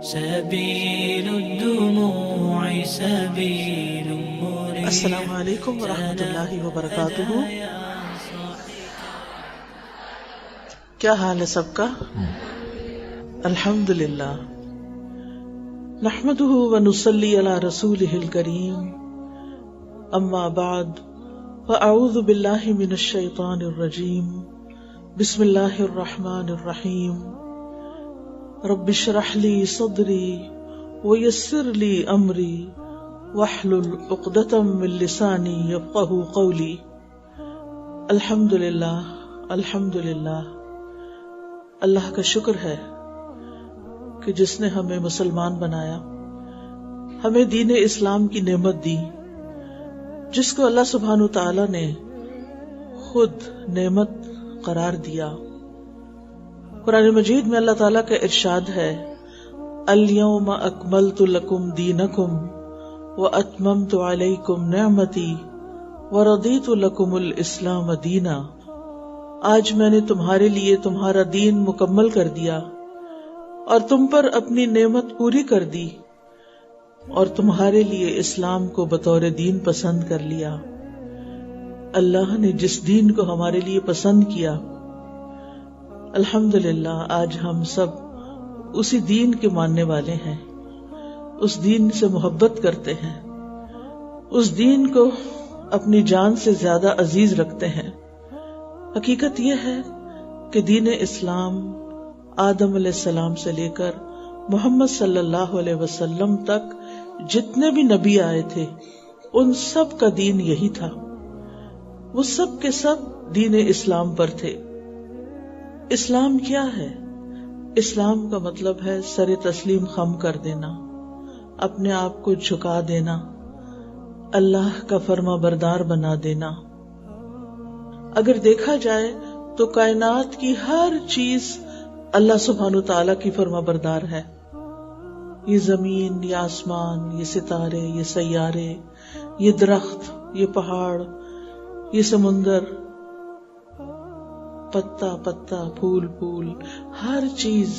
سبيل الدموع سبيل مريح. السلام علیکم ورحمۃ اللہ وبرکاتہ. کیا حال ہے سب کا؟ الحمد للہ. نحمده ونصلی علی رسولہ الکریم. اما بعد فاعوذ باللہ من الشیطان الرجیم. بسم اللہ الرحمن الرحیم. رب اشرح لی صدری ویسر لی امری واحلل عقدۃ من لسانی یفقہوا قولی. الحمدللہ الحمدللہ. اللہ کا شکر ہے کہ جس نے ہمیں مسلمان بنایا، ہمیں دین اسلام کی نعمت دی، جس کو اللہ سبحانہ تعالی نے خود نعمت قرار دیا. قرآن مجید میں اللہ تعالیٰ کا ارشاد ہے، الیوم اکملت لکم دینکم واتممت علیکم نعمتی ورضیت لکم الاسلام دینا. آج میں نے تمہارے لیے تمہارا دین مکمل کر دیا اور تم پر اپنی نعمت پوری کر دی اور تمہارے لیے اسلام کو بطور دین پسند کر لیا. اللہ نے جس دین کو ہمارے لیے پسند کیا، الحمدللہ آج ہم سب اسی دین کے ماننے والے ہیں، اس دین سے محبت کرتے ہیں، اس دین کو اپنی جان سے زیادہ عزیز رکھتے ہیں. حقیقت یہ ہے کہ دین اسلام آدم علیہ السلام سے لے کر محمد صلی اللہ علیہ وسلم تک جتنے بھی نبی آئے تھے، ان سب کا دین یہی تھا. وہ سب کے سب دین اسلام پر تھے. اسلام کیا ہے؟ اسلام کا مطلب ہے سر تسلیم خم کر دینا، اپنے آپ کو جھکا دینا، اللہ کا فرما بردار بنا دینا. اگر دیکھا جائے تو کائنات کی ہر چیز اللہ سبحانہ تعالیٰ کی فرما بردار ہے. یہ زمین، یہ آسمان، یہ ستارے، یہ سیارے، یہ درخت، یہ پہاڑ، یہ سمندر، پتا پتا، پھول پھول، ہر چیز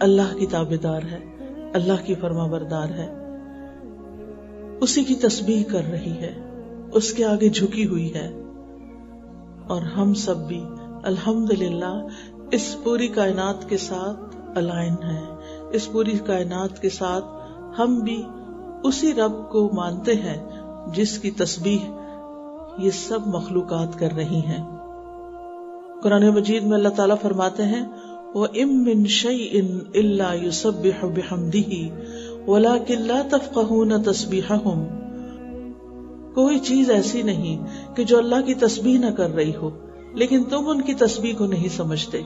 اللہ کی تابعدار ہے، اللہ کی فرما بردار ہے، اسی کی تسبیح کر رہی ہے، اس کے آگے جھکی ہوئی ہے. اور ہم سب بھی الحمدللہ اس پوری کائنات کے ساتھ الائن ہیں. اس پوری کائنات کے ساتھ ہم بھی اسی رب کو مانتے ہیں جس کی تسبیح یہ سب مخلوقات کر رہی ہیں. قرآن مجید میں اللہ تعالیٰ فرماتے ہیں، وَإِن مِّن شَيْءٍ إِلَّا يُسَبِّحُ بِحَمْدِهِ وَلَكِن لَّا تَفْقَهُونَ تَسْبِيحَهُمْ. کوئی چیز ایسی نہیں کہ جو اللہ کی تسبیح نہ کر رہی ہو، لیکن تم ان کی تسبیح کو نہیں سمجھتے.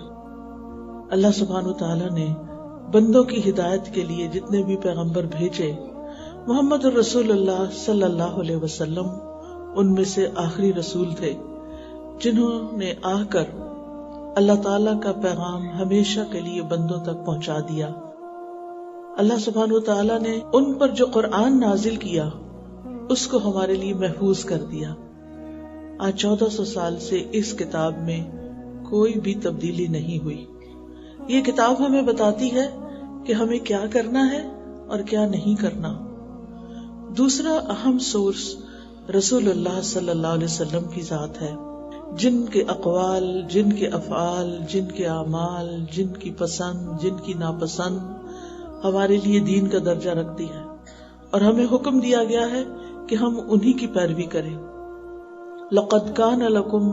اللہ سبحانہ تعالیٰ نے بندوں کی ہدایت کے لیے جتنے بھی پیغمبر بھیجے، محمد الرسول اللہ صلی اللہ علیہ وسلم ان میں سے آخری رسول تھے، جنہوں نے آ کر اللہ تعالیٰ کا پیغام ہمیشہ کے لیے بندوں تک پہنچا دیا. اللہ سبحانہ تعالیٰ نے ان پر جو قرآن نازل کیا اس کو ہمارے لیے محفوظ کر دیا. آج 1400 سال سے اس کتاب میں کوئی بھی تبدیلی نہیں ہوئی. یہ کتاب ہمیں بتاتی ہے کہ ہمیں کیا کرنا ہے اور کیا نہیں کرنا. دوسرا اہم سورس رسول اللہ صلی اللہ علیہ وسلم کی ذات ہے، جن کے اقوال، جن کے افعال، جن کے اعمال، جن کی پسند، جن کی ناپسند ہمارے لیے دین کا درجہ رکھتی ہے، اور ہمیں حکم دیا گیا ہے کہ ہم انہی کی پیروی کریں. لَقَدْ كَانَ لَكُمْ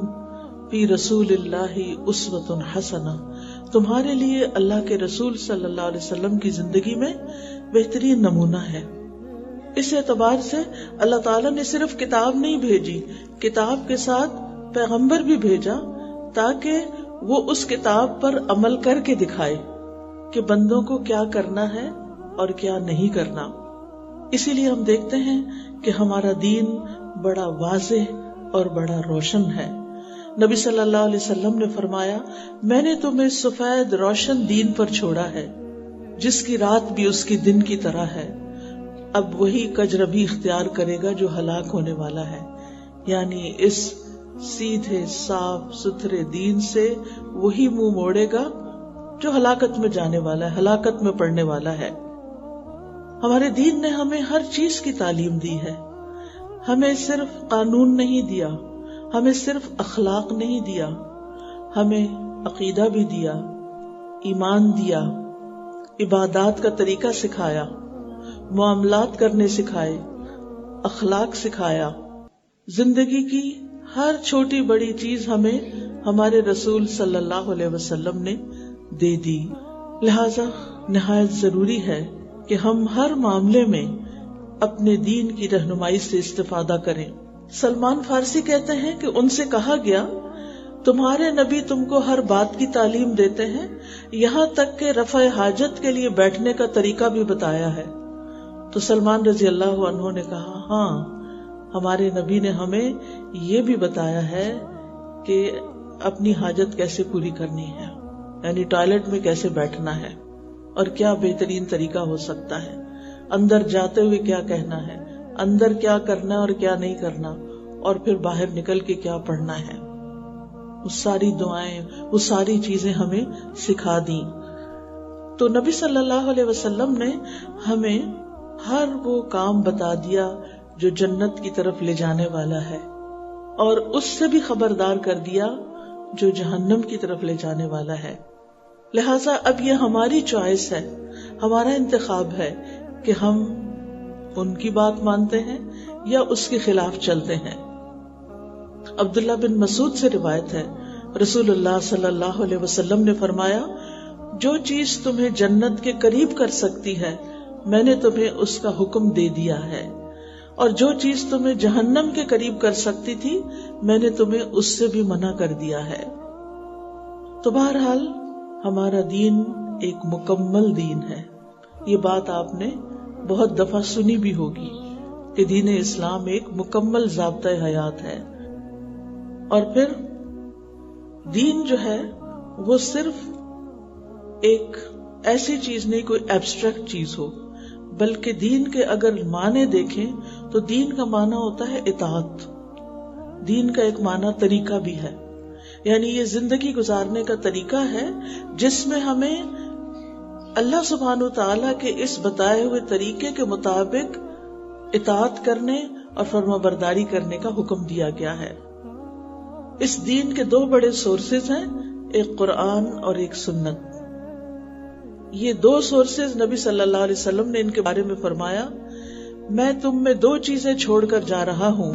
فِي رَسُولِ اللَّهِ أُسْوَةٌ حَسَنَةٌ. تمہارے لیے اللہ کے رسول صلی اللہ علیہ وسلم کی زندگی میں بہترین نمونہ ہے. اس اعتبار سے اللہ تعالیٰ نے صرف کتاب نہیں بھیجی، کتاب کے ساتھ پیغمبر بھی بھیجا تاکہ وہ اس کتاب پر عمل کر کے دکھائے کہ بندوں کو کیا کرنا ہے اور کیا نہیں کرنا. اسی لیے ہم دیکھتے ہیں کہ ہمارا دین بڑا واضح اور بڑا روشن ہے. نبی صلی اللہ علیہ وسلم نے فرمایا، میں نے تمہیں سفید روشن دین پر چھوڑا ہے جس کی رات بھی اس کی دن کی طرح ہے. اب وہی کجربی اختیار کرے گا جو ہلاک ہونے والا ہے. یعنی اس سیدھے صاف ستھرے دین سے وہی منہ موڑے گا جو ہلاکت میں جانے والا ہے، ہلاکت میں پڑنے والا ہے۔ ہمارے دین نے ہمیں ہر چیز کی تعلیم دی ہے، ہمیں صرف قانون نہیں دیا، ہمیں صرف اخلاق نہیں دیا، ہمیں عقیدہ بھی دیا، ایمان دیا، عبادات کا طریقہ سکھایا، معاملات کرنے سکھائے، اخلاق سکھایا۔ زندگی کی ہر چھوٹی بڑی چیز ہمیں ہمارے رسول صلی اللہ علیہ وسلم نے دے دی۔ لہذا نہایت ضروری ہے کہ ہم ہر معاملے میں اپنے دین کی رہنمائی سے استفادہ کریں۔ سلمان فارسی کہتے ہیں کہ ان سے کہا گیا، تمہارے نبی تم کو ہر بات کی تعلیم دیتے ہیں، یہاں تک کہ رفع حاجت کے لیے بیٹھنے کا طریقہ بھی بتایا ہے۔ تو سلمان رضی اللہ عنہ نے کہا، ہاں، ہمارے نبی نے ہمیں یہ بھی بتایا ہے کہ اپنی حاجت کیسے پوری کرنی ہے، یعنی ٹوائلٹ میں کیسے بیٹھنا ہے اور کیا بہترین طریقہ ہو سکتا ہے، اندر جاتے ہوئے کیا کہنا ہے، اندر کیا کرنا اور کیا نہیں کرنا، اور پھر باہر نکل کے کیا پڑھنا ہے۔ وہ ساری دعائیں، وہ ساری چیزیں ہمیں سکھا دیں۔ تو نبی صلی اللہ علیہ وسلم نے ہمیں ہر وہ کام بتا دیا جو جنت کی طرف لے جانے والا ہے، اور اس سے بھی خبردار کر دیا جو جہنم کی طرف لے جانے والا ہے۔ لہٰذا اب یہ ہماری چوائس ہے، ہمارا انتخاب ہے کہ ہم ان کی بات مانتے ہیں یا اس کے خلاف چلتے ہیں۔ عبداللہ بن مسعود سے روایت ہے، رسول اللہ صلی اللہ علیہ وسلم نے فرمایا، جو چیز تمہیں جنت کے قریب کر سکتی ہے میں نے تمہیں اس کا حکم دے دیا ہے، اور جو چیز تمہیں جہنم کے قریب کر سکتی تھی میں نے تمہیں اس سے بھی منع کر دیا ہے۔ تو بہرحال ہمارا دین ایک مکمل دین ہے۔ یہ بات آپ نے بہت دفعہ سنی بھی ہوگی کہ دین اسلام ایک مکمل ضابطۂ حیات ہے۔ اور پھر دین جو ہے وہ صرف ایک ایسی چیز نہیں، کوئی ایبسٹریکٹ چیز ہو، بلکہ دین کے اگر معنی دیکھیں تو دین کا معنی ہوتا ہے اطاعت۔ دین کا ایک معنی طریقہ بھی ہے، یعنی یہ زندگی گزارنے کا طریقہ ہے جس میں ہمیں اللہ سبحانہ تعالیٰ کے اس بتائے ہوئے طریقے کے مطابق اطاعت کرنے اور فرما برداری کرنے کا حکم دیا گیا ہے۔ اس دین کے دو بڑے سورسز ہیں، ایک قرآن اور ایک سنت۔ یہ دو سورسز نبی صلی اللہ علیہ وسلم نے ان کے بارے میں فرمایا، میں تم میں دو چیزیں چھوڑ کر جا رہا ہوں،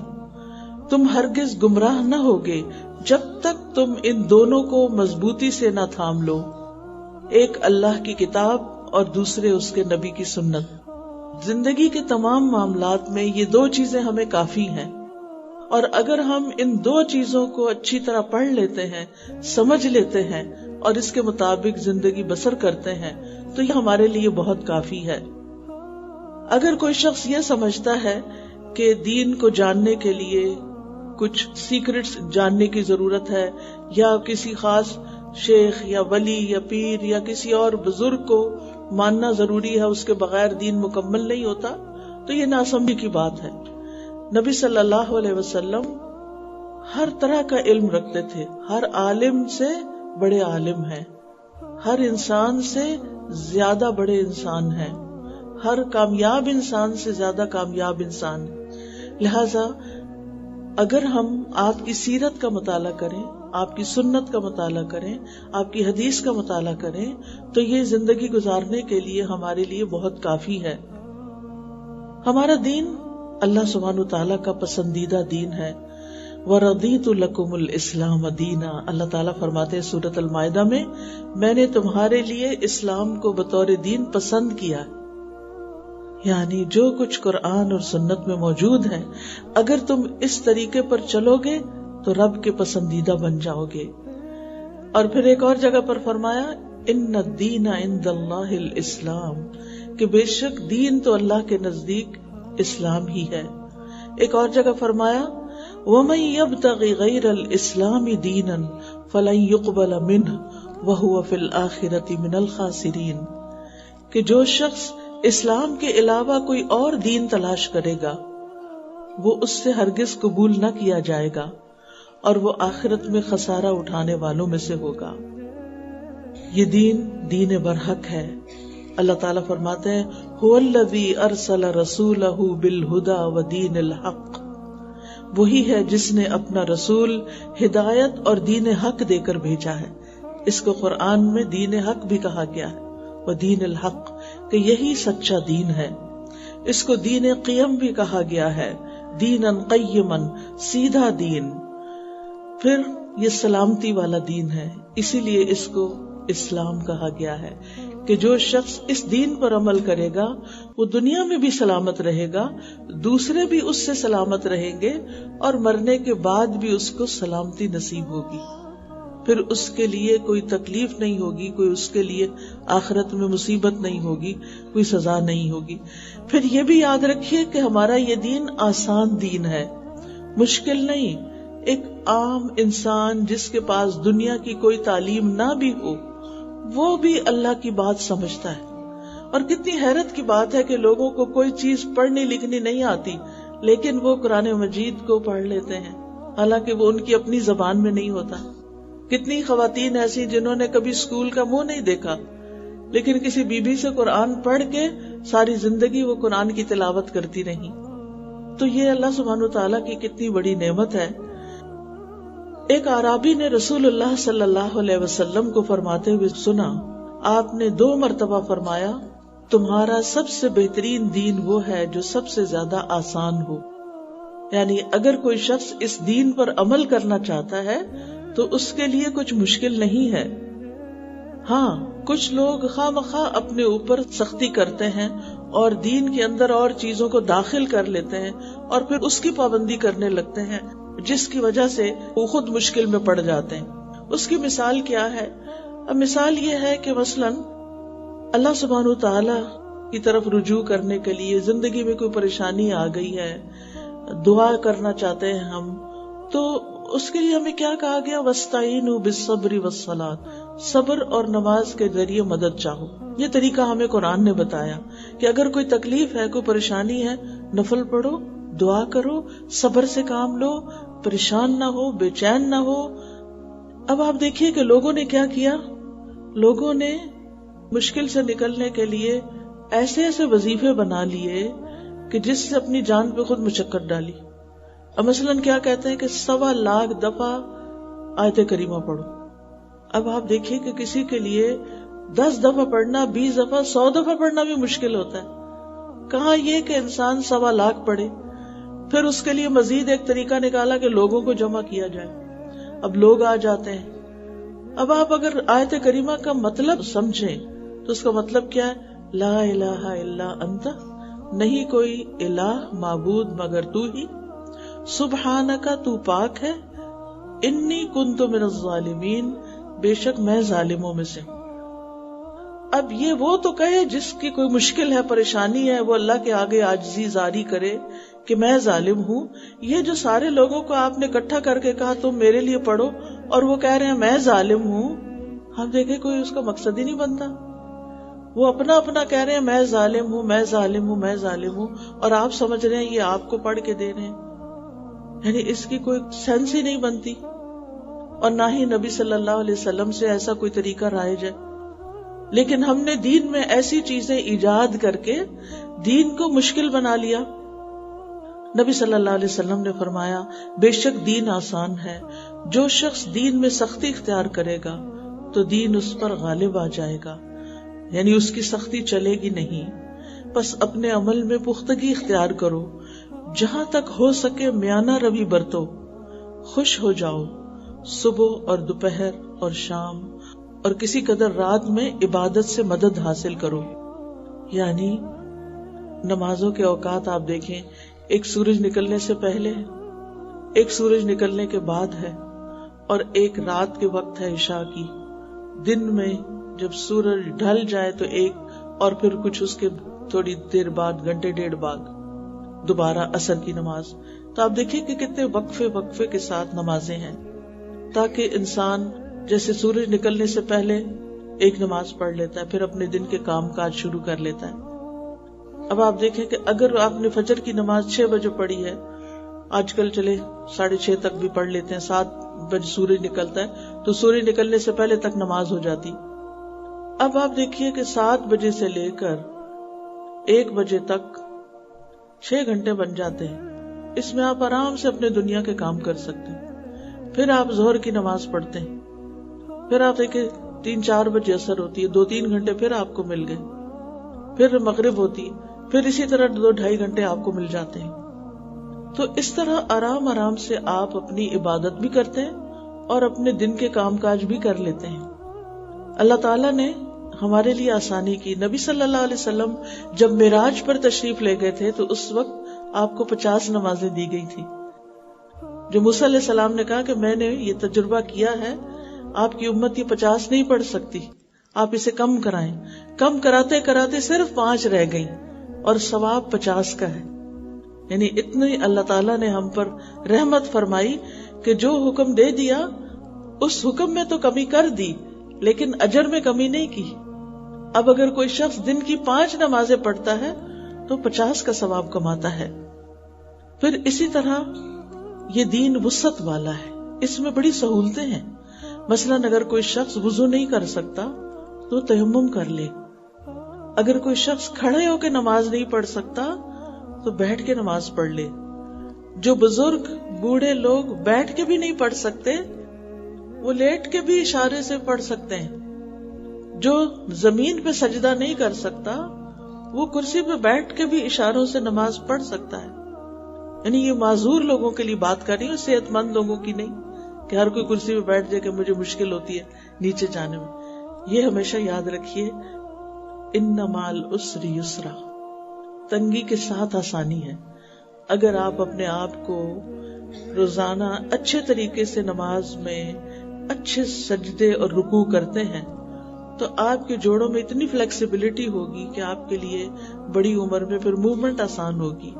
تم ہرگز گمراہ نہ ہوگے جب تک تم ان دونوں کو مضبوطی سے نہ تھام لو، ایک اللہ کی کتاب اور دوسرے اس کے نبی کی سنت۔ زندگی کے تمام معاملات میں یہ دو چیزیں ہمیں کافی ہیں، اور اگر ہم ان دو چیزوں کو اچھی طرح پڑھ لیتے ہیں، سمجھ لیتے ہیں اور اس کے مطابق زندگی بسر کرتے ہیں تو یہ ہمارے لیے بہت کافی ہے۔ اگر کوئی شخص یہ سمجھتا ہے کہ دین کو جاننے کے لیے کچھ سیکرٹس جاننے کی ضرورت ہے، یا کسی خاص شیخ یا ولی یا پیر یا کسی اور بزرگ کو ماننا ضروری ہے، اس کے بغیر دین مکمل نہیں ہوتا، تو یہ ناسمجھی کی بات ہے۔ نبی صلی اللہ علیہ وسلم ہر طرح کا علم رکھتے تھے، ہر عالم سے بڑے عالم ہیں، ہر انسان سے زیادہ بڑے انسان ہیں، ہر کامیاب انسان سے زیادہ کامیاب انسان ہیں۔ لہذا اگر ہم آپ کی سیرت کا مطالعہ کریں، آپ کی سنت کا مطالعہ کریں، آپ کی حدیث کا مطالعہ کریں تو یہ زندگی گزارنے کے لیے ہمارے لیے بہت کافی ہے۔ ہمارا دین اللہ سبحانہ تعالیٰ کا پسندیدہ دین ہے۔ وَرَضِيتُ لَكُمُ الْإِسْلَامَ دِينًا، اللہ تعالیٰ فرماتے ہیں سورۃ المائدہ میں، میں نے تمہارے لیے اسلام کو بطور دین پسند کیا۔ یعنی جو کچھ قرآن اور سنت میں موجود ہے، اگر تم اس طریقے پر چلو گے تو رب کے پسندیدہ بن جاؤ گے۔ اور پھر ایک اور جگہ پر فرمایا، ان الدین عند اللہ الاسلام، کہ بے شک دین تو اللہ کے نزدیک اسلام ہی ہے۔ ایک اور جگہ فرمایا، وَمَن يَبْتَغِ غَيْرَ الْإِسْلَامِ دِينًا فَلَن يُقْبَلَ مِنْهُ وَهُوَ فِي الْآخِرَةِ مِنَ الْخَاسِرِينَ، کہ جو شخص اسلام کے علاوہ کوئی اور دین تلاش کرے گا وہ اس سے ہرگز قبول نہ کیا جائے گا اور وہ آخرت میں خسارہ اٹھانے والوں میں سے ہوگا۔ یہ دین برحق ہے. اللہ تعالیٰ فرماتے ہیں هو الذی ارسل رسولہ بالہدی ودین الحق، وہی ہے جس نے اپنا رسول ہدایت اور دین حق دے کر بھیجا ہے. اس کو قرآن میں دین حق بھی کہا گیا ہے، ودین الحق، کہ یہی سچا دین ہے. اس کو دین قیم بھی کہا گیا ہے، دینا قیما، سیدھا دین. پھر یہ سلامتی والا دین ہے، اسی لیے اس کو اسلام کہا گیا ہے کہ جو شخص اس دین پر عمل کرے گا وہ دنیا میں بھی سلامت رہے گا، دوسرے بھی اس سے سلامت رہیں گے، اور مرنے کے بعد بھی اس کو سلامتی نصیب ہوگی. پھر اس کے لیے کوئی تکلیف نہیں ہوگی، کوئی اس کے لیے آخرت میں مصیبت نہیں ہوگی، کوئی سزا نہیں ہوگی. پھر یہ بھی یاد رکھیے کہ ہمارا یہ دین آسان دین ہے، مشکل نہیں. ایک عام انسان جس کے پاس دنیا کی کوئی تعلیم نہ بھی ہو وہ بھی اللہ کی بات سمجھتا ہے. اور کتنی حیرت کی بات ہے کہ لوگوں کو کوئی چیز پڑھنی لکھنی نہیں آتی لیکن وہ قرآن مجید کو پڑھ لیتے ہیں حالانکہ وہ ان کی اپنی زبان میں نہیں ہوتا. کتنی خواتین ایسی جنہوں نے کبھی اسکول کا منہ نہیں دیکھا لیکن کسی بی بی سے قرآن پڑھ کے ساری زندگی وہ قرآن کی تلاوت کرتی رہی. تو یہ اللہ سبحانہ وتعالیٰ کی کتنی بڑی نعمت ہے. ایک اعرابی نے رسول اللہ صلی اللہ علیہ وسلم کو فرماتے ہوئے سنا. آپ نے 2 مرتبہ فرمایا تمہارا سب سے بہترین دین وہ ہے جو سب سے زیادہ آسان ہو. یعنی اگر کوئی شخص اس دین پر عمل کرنا چاہتا ہے تو اس کے لیے کچھ مشکل نہیں ہے. ہاں کچھ لوگ خواہ مخواہ اپنے اوپر سختی کرتے ہیں اور دین کے اندر اور چیزوں کو داخل کر لیتے ہیں اور پھر اس کی پابندی کرنے لگتے ہیں جس کی وجہ سے وہ خود مشکل میں پڑ جاتے ہیں. اس کی مثال کیا ہے؟ اب مثال یہ ہے کہ مثلاً اللہ سبحانہ تعالی کی طرف رجوع کرنے کے لیے زندگی میں کوئی پریشانی آ گئی ہے، دعا کرنا چاہتے ہیں ہم، تو اس کے لیے ہمیں کیا کہا گیا؟ وَاسْتَعِينُوا بِالصَّبْرِ وَالصَّلَاةِ، صبر اور نماز کے ذریعے مدد چاہو. یہ طریقہ ہمیں قرآن نے بتایا کہ اگر کوئی تکلیف ہے، کوئی پریشانی ہے، نفل پڑھو، دعا کرو، صبر سے کام لو، پریشان نہ ہو، بے چین نہ ہو. اب آپ دیکھیے کہ لوگوں نے کیا کیا، لوگوں نے مشکل سے نکلنے کے لیے ایسے ایسے وظیفے بنا لیے کہ جس سے اپنی جان پہ خود مشقت ڈالی. اب مثلاً کیا کہتے ہیں کہ 1.25 لاکھ دفعہ آیت کریمہ پڑھو. اب آپ دیکھیے کہ کسی کے لیے 10 دفعہ پڑھنا، 20 دفعہ، 100 دفعہ پڑھنا بھی مشکل ہوتا ہے. کہاں یہ کہ انسان 1.25 لاکھ پڑھے. پھر اس کے لیے مزید ایک طریقہ نکالا کہ لوگوں کو جمع کیا جائے. اب لوگ آ جاتے ہیں. اب آپ اگر آیت کریمہ کا مطلب سمجھیں تو اس کا مطلب کیا ہے؟ لا الہ الا انت، نہیں کوئی الہ معبود مگر تو ہی، سبحانک تو پاک ہے، انی کنت من الظالمین، بے شک میں ظالموں میں سے. اب یہ وہ تو کہے جس کی کوئی مشکل ہے، پریشانی ہے، وہ اللہ کے آگے عاجزی زاری کرے کہ میں ظالم ہوں. یہ جو سارے لوگوں کو آپ نے اکٹھا کر کے کہا تم میرے لیے پڑھو اور وہ کہہ رہے ہیں میں ظالم ہوں، آپ دیکھیں کوئی اس کا مقصد ہی نہیں بنتا. وہ اپنا اپنا کہہ رہے ہیں میں ظالم ہوں، میں ظالم ہوں، میں ظالم ہوں، اور آپ سمجھ رہے ہیں یہ آپ کو پڑھ کے دے رہے ہیں. یعنی اس کی کوئی سینس ہی نہیں بنتی. اور نہ ہی نبی صلی اللہ علیہ وسلم سے ایسا کوئی طریقہ رائج ہے. لیکن ہم نے دین میں ایسی چیزیں ایجاد کر کے دین کو مشکل بنا لیا. نبی صلی اللہ علیہ وسلم نے فرمایا بے شک دین آسان ہے، جو شخص دین میں سختی اختیار کرے گا تو دین اس پر غالب آ جائے گا، یعنی اس کی سختی چلے گی نہیں. بس اپنے عمل میں پختگی اختیار کرو، جہاں تک ہو سکے میانہ روی برتو، خوش ہو جاؤ، صبح اور دوپہر اور شام اور کسی قدر رات میں عبادت سے مدد حاصل کرو. یعنی نمازوں کے اوقات آپ دیکھیں، ایک سورج نکلنے سے پہلے، ایک سورج نکلنے کے بعد ہے، اور ایک رات کے وقت ہے عشاء کی. دن میں جب سورج ڈھل جائے تو ایک، اور پھر کچھ اس کے تھوڑی دیر بعد، گھنٹے ڈیڑھ بعد دوبارہ عصر کی نماز. تو آپ دیکھیں کہ کتنے وقفے کے ساتھ نمازیں ہیں، تاکہ انسان جیسے سورج نکلنے سے پہلے ایک نماز پڑھ لیتا ہے، پھر اپنے دن کے کام کاج شروع کر لیتا ہے. اب آپ دیکھیں کہ اگر آپ نے فجر کی نماز 6 بجے پڑھی ہے، آج کل چلے 6:30 تک بھی پڑھ لیتے ہیں، 7 بجے سورج نکلتا ہے تو سورج نکلنے سے پہلے تک نماز ہو جاتی. اب آپ دیکھیے کہ 7 بجے سے لے کر 1 بجے تک 6 گھنٹے بن جاتے ہیں. اس میں آپ آرام سے اپنے دنیا کے کام کر سکتے ہیں. پھر آپ ظہر کی نماز پڑھتے ہیں, پھر آپ دیکھیں 3-4 بجے اثر ہوتی ہے, 2-3 گھنٹے پھر آپ کو مل گئے, پھر مغرب ہوتی ہے, پھر اسی طرح 2-2.5 گھنٹے آپ کو مل جاتے ہیں. تو اس طرح آرام آرام سے آپ اپنی عبادت بھی کرتے ہیں اور اپنے دن کے کام کاج بھی کر لیتے ہیں. اللہ تعالیٰ نے ہمارے لیے آسانی کی. نبی صلی اللہ علیہ وسلم جب معراج پر تشریف لے گئے تھے تو اس وقت آپ کو 50 نمازیں دی گئی تھی. جو موسیٰ علیہ السلام نے کہا کہ میں نے یہ تجربہ کیا ہے, آپ کی امت یہ 50 نہیں پڑھ سکتی, آپ اسے کم کرائیں. کم کراتے کراتے صرف 5 رہ گئیں اور ثواب 50 کا ہے. یعنی اتنی اللہ تعالیٰ نے ہم پر رحمت فرمائی کہ جو حکم دے دیا اس حکم میں تو کمی کر دی لیکن اجر میں کمی نہیں کی. اب اگر کوئی شخص دن کی 5 نمازیں پڑھتا ہے تو 50 کا ثواب کماتا ہے. پھر اسی طرح یہ دین وسعت والا ہے, اس میں بڑی سہولتیں ہیں. مثلاً اگر کوئی شخص وضو نہیں کر سکتا تو تیمم کر لے. اگر کوئی شخص کھڑے ہو کے نماز نہیں پڑھ سکتا تو بیٹھ کے نماز پڑھ لے. جو بزرگ بوڑھے لوگ بیٹھ کے بھی نہیں پڑھ سکتے وہ لیٹ کے بھی اشارے سے پڑھ سکتے ہیں. جو زمین پہ سجدہ نہیں کر سکتا وہ کرسی پہ بیٹھ کے بھی اشاروں سے نماز پڑھ سکتا ہے. یعنی یہ معذور لوگوں کے لیے بات کر رہی ہوں, صحت مند لوگوں کی نہیں کہ ہر کوئی کرسی پہ بیٹھ جائے کہ مجھے مشکل ہوتی ہے نیچے جانے میں. یہ ہمیشہ یاد رکھیے, ان مع العسر یسرا, تنگی کے ساتھ آسانی ہے. اگر آپ اپنے آپ کو روزانہ اچھے طریقے سے نماز میں اچھے سجدے اور رکوع کرتے ہیں تو آپ کے جوڑوں میں اتنی فلیکسیبلٹی ہوگی کہ آپ کے لیے بڑی عمر میں پھر موومنٹ آسان ہوگی.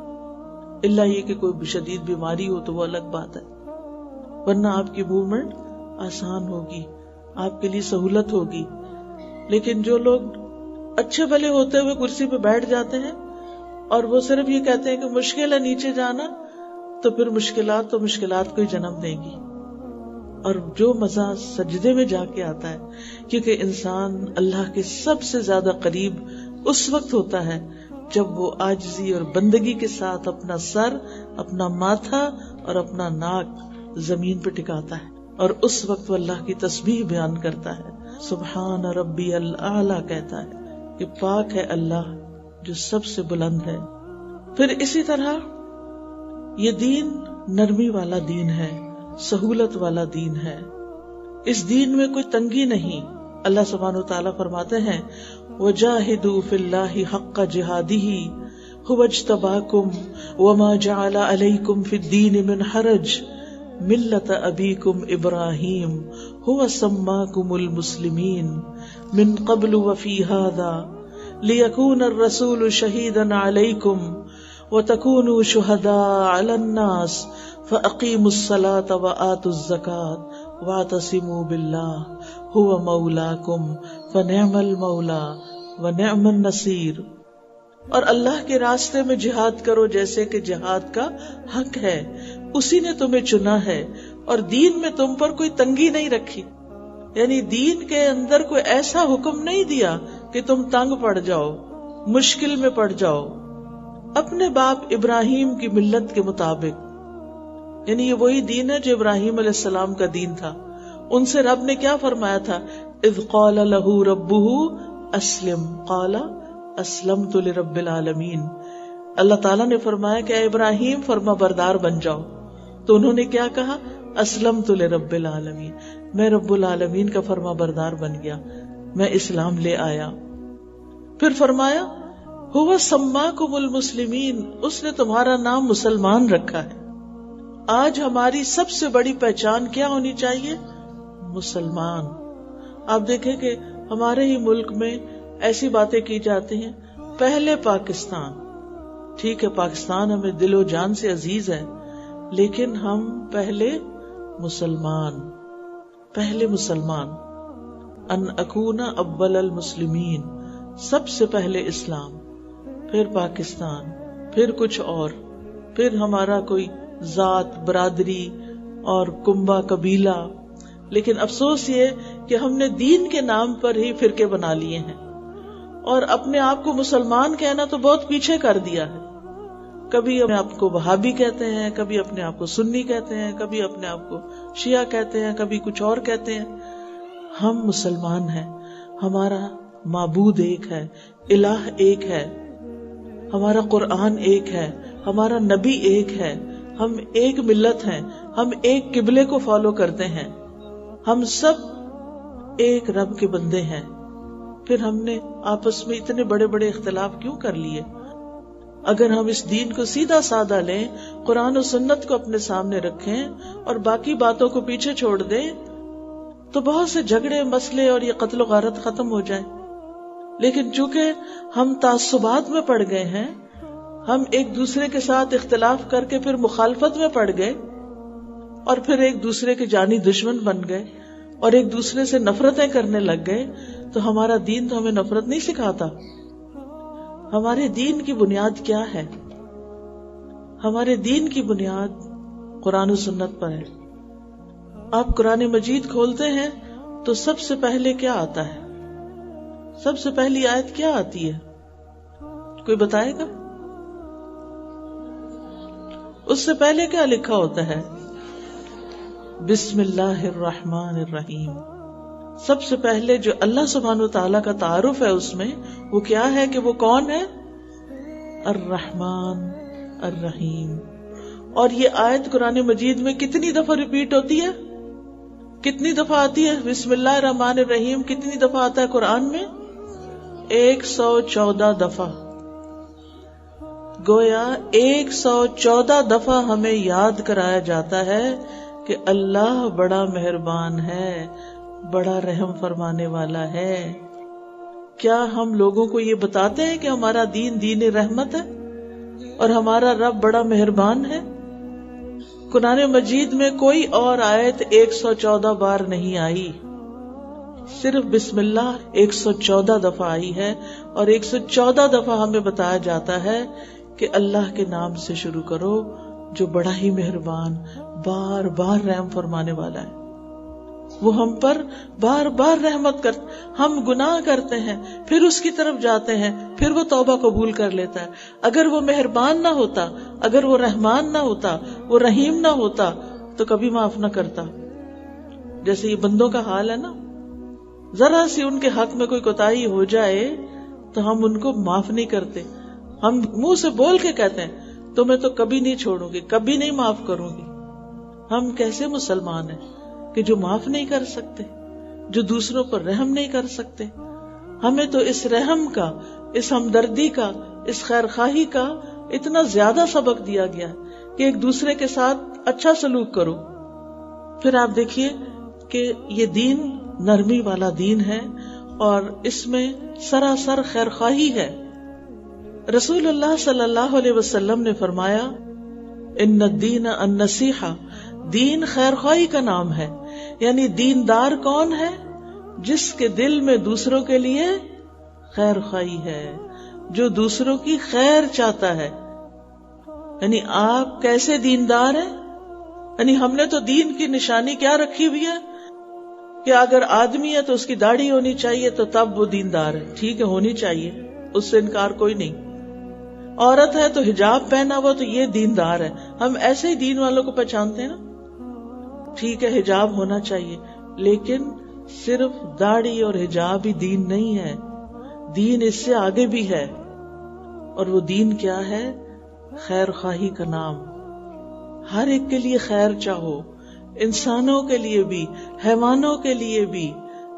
اللہ یہ کہ کوئی شدید بیماری ہو تو وہ الگ بات ہے, ورنہ آپ کی موومنٹ آسان ہوگی, آپ کے لیے سہولت ہوگی. لیکن جو لوگ اچھے بھلے ہوتے ہوئے کرسی پہ بیٹھ جاتے ہیں اور وہ صرف یہ کہتے ہیں کہ مشکل ہے نیچے جانا, تو پھر مشکلات تو مشکلات کو ہی جنم دیں گی. اور جو مزہ سجدے میں جا کے آتا ہے, کیونکہ انسان اللہ کے سب سے زیادہ قریب اس وقت ہوتا ہے جب وہ عاجزی اور بندگی کے ساتھ اپنا سر, اپنا ماتھا اور اپنا ناک زمین پہ ٹکاتا ہے, اور اس وقت وہ اللہ کی تسبیح بیان کرتا ہے, سبحان ربی الاعلی کہتا ہے کہ پاک ہے اللہ جو سب سے بلند ہے. پھر اسی طرح یہ دین نرمی والا دین ہے, سہولت والا دین ہے. اس دین میں کوئی تنگی نہیں. اللہ سبحانہ وتعالیٰ فرماتے ہیں وَجَاهِدُوا فِي اللَّهِ حَقَّ جِهَادِهِ هُوَ اجْتَبَاكُمْ وَمَا جَعَلَ عَلَيْكُمْ فِي الدِّينِ مِنْ حَرَجٍ مِلَّةَ أَبِيكُمْ إِبْرَاهِيمَ هُوَ سَمَّاكُمُ الْمُسْلِمِينَ مِنْ قَبْلُ وَفِي هَذَا لِيَكُونَ الرَّسُولُ شَهِيدًا عَلَيْكُمْ وَتَكُونُوا شُهَدَاءَ عَلَى النَّاسِ فَأَقِيمُوا الصَّلَاةَ وَآتُوا الزَّكَاةَ وَاعْتَصِمُوا بِاللَّهِ هُوَ مَوْلَاكُمْ فَنِعْمَ الْمَوْلَى وَنِعْمَ النَّصِيرُ. اور اللہ کے راستے میں جہاد کرو جیسے کہ جہاد کا حق ہے, اسی نے تمہیں چنا ہے, اور دین میں تم پر کوئی تنگی نہیں رکھی. یعنی دین کے اندر کوئی ایسا حکم نہیں دیا کہ تم تنگ پڑ جاؤ, مشکل میں پڑ جاؤ. اپنے باپ ابراہیم کی ملت کے مطابق, یعنی یہ وہی دین ہے جو ابراہیم علیہ السلام کا دین تھا. ان سے رب نے کیا فرمایا تھا, اذ قال له ربه اسلم قال اسلمت لرب العالمین. اللہ تعالیٰ نے فرمایا کہ اے ابراہیم فرما بردار بن جاؤ, تو انہوں نے کیا کہا, اسلمت لرب العالمین, میں رب العالمین کا فرما بردار بن گیا, میں اسلام لے آیا. پھر فرمایا هو سماکم المسلمین, اس نے تمہارا نام مسلمان رکھا ہے. آج ہماری سب سے بڑی پہچان کیا ہونی چاہیے, مسلمان. آپ دیکھیں کہ ہمارے ہی ملک میں ایسی باتیں کی جاتی ہیں, پہلے پاکستان. ٹھیک ہے پاکستان ہمیں دل و جان سے عزیز ہے, لیکن ہم پہلے مسلمان. ان اکون اول المسلمین, سب سے پہلے اسلام, پھر پاکستان, پھر کچھ اور, پھر ہمارا کوئی ذات برادری اور کنبہ قبیلہ. لیکن افسوس یہ کہ ہم نے دین کے نام پر ہی فرقے بنا لیے ہیں، اور اپنے آپ کو مسلمان کہنا تو بہت پیچھے کر دیا ہے. کبھی اپنے آپ کو وہابی کہتے ہیں، کبھی اپنے آپ کو سنی کہتے ہیں، کبھی اپنے آپ کو شیعہ کہتے ہیں، کبھی کچھ اور کہتے ہیں. ہم مسلمان ہیں، ہمارا معبود ایک ہے، الہ ایک ہے، ہمارا قرآن ایک ہے، ہمارا نبی ایک ہے، ہم ایک ملت ہیں، ہم ایک قبلے کو فالو کرتے ہیں، ہم سب ایک رب کے بندے ہیں. پھر ہم نے آپس میں اتنے بڑے بڑے اختلاف کیوں کر لیے؟ اگر ہم اس دین کو سیدھا سادہ لیں، قرآن و سنت کو اپنے سامنے رکھیں اور باقی باتوں کو پیچھے چھوڑ دیں تو بہت سے جھگڑے، مسئلے اور یہ قتل و غارت ختم ہو جائیں. لیکن چونکہ ہم تعصبات میں پڑ گئے ہیں، ہم ایک دوسرے کے ساتھ اختلاف کر کے پھر مخالفت میں پڑ گئے اور پھر ایک دوسرے کے جانی دشمن بن گئے اور ایک دوسرے سے نفرتیں کرنے لگ گئے، تو ہمارا دین تو ہمیں نفرت نہیں سکھاتا. ہمارے دین کی بنیاد کیا ہے؟ ہمارے دین کی بنیاد قرآن و سنت پر ہے. آپ قرآن مجید کھولتے ہیں تو سب سے پہلے کیا آتا ہے؟ سب سے پہلی آیت کیا آتی ہے؟ کوئی بتائے گا؟ اس سے پہلے کیا لکھا ہوتا ہے؟ بسم اللہ الرحمن الرحیم. سب سے پہلے جو اللہ سبحانہ وتعالیٰ کا تعارف ہے اس میں وہ کیا ہے کہ وہ کون ہے؟ الرحمن الرحیم. اور یہ آیت قرآن مجید میں کتنی دفعہ ریپیٹ ہوتی ہے؟ کتنی دفعہ آتی ہے بسم اللہ الرحمن الرحیم؟ کتنی دفعہ آتا ہے قرآن میں؟ 114 دفعہ. گویا 114 دفعہ ہمیں یاد کرایا جاتا ہے کہ اللہ بڑا مہربان ہے، بڑا رحم فرمانے والا ہے. کیا ہم لوگوں کو یہ بتاتے ہیں کہ ہمارا دین دین رحمت ہے اور ہمارا رب بڑا مہربان ہے؟ قرآن مجید میں کوئی اور آیت 114 بار نہیں آئی، صرف بسم اللہ 114 دفعہ آئی ہے، اور 114 دفعہ ہمیں بتایا جاتا ہے کہ اللہ کے نام سے شروع کرو جو بڑا ہی مہربان، بار بار رحم فرمانے والا ہے. وہ ہم پر بار بار رحمت ہم گناہ کرتے ہیں، پھر اس کی طرف جاتے ہیں، پھر وہ توبہ قبول کر لیتا ہے. اگر وہ مہربان نہ ہوتا، اگر وہ رحمان نہ ہوتا، وہ رحیم نہ ہوتا تو کبھی معاف نہ کرتا. جیسے یہ بندوں کا حال ہے نا، ذرا سی ان کے حق میں کوئی کوتاہی ہو جائے تو ہم ان کو معاف نہیں کرتے. ہم منہ سے بول کے کہتے ہیں تمہیں تو کبھی نہیں چھوڑوں گی، کبھی نہیں معاف کروں گی. ہم کیسے مسلمان ہیں کہ جو معاف نہیں کر سکتے، جو دوسروں پر رحم نہیں کر سکتے؟ ہمیں تو اس رحم کا، اس ہمدردی کا، اس خیر خواہی کا اتنا زیادہ سبق دیا گیا کہ ایک دوسرے کے ساتھ اچھا سلوک کرو. پھر آپ دیکھیے کہ یہ دین نرمی والا دین ہے اور اس میں سراسر خیر خواہی ہے. رسول اللہ صلی اللہ علیہ وسلم نے فرمایا ان الدین النصیحہ، دین خیر خواہی کا نام ہے. یعنی دیندار کون ہے؟ جس کے دل میں دوسروں کے لیے خیر خواہی ہے، جو دوسروں کی خیر چاہتا ہے. یعنی آپ کیسے دیندار ہیں؟ یعنی ہم نے تو دین کی نشانی کیا رکھی ہوئی ہے کہ اگر آدمی ہے تو اس کی داڑھی ہونی چاہیے تو تب وہ دیندار ہے. ٹھیک ہے، ہونی چاہیے، اس سے انکار کوئی نہیں. عورت ہے تو حجاب پہنا ہوا تو یہ دیندار ہے. ہم ایسے ہی دین والوں کو پہچانتے ہیں نا. ٹھیک ہے، حجاب ہونا چاہیے، لیکن صرف داڑھی اور حجاب ہی دین نہیں ہے. دین اس سے آگے بھی ہے، اور وہ دین کیا ہے؟ خیر خواہی کا نام. ہر ایک کے لیے خیر چاہو، انسانوں کے لیے بھی، حیوانوں کے لیے بھی،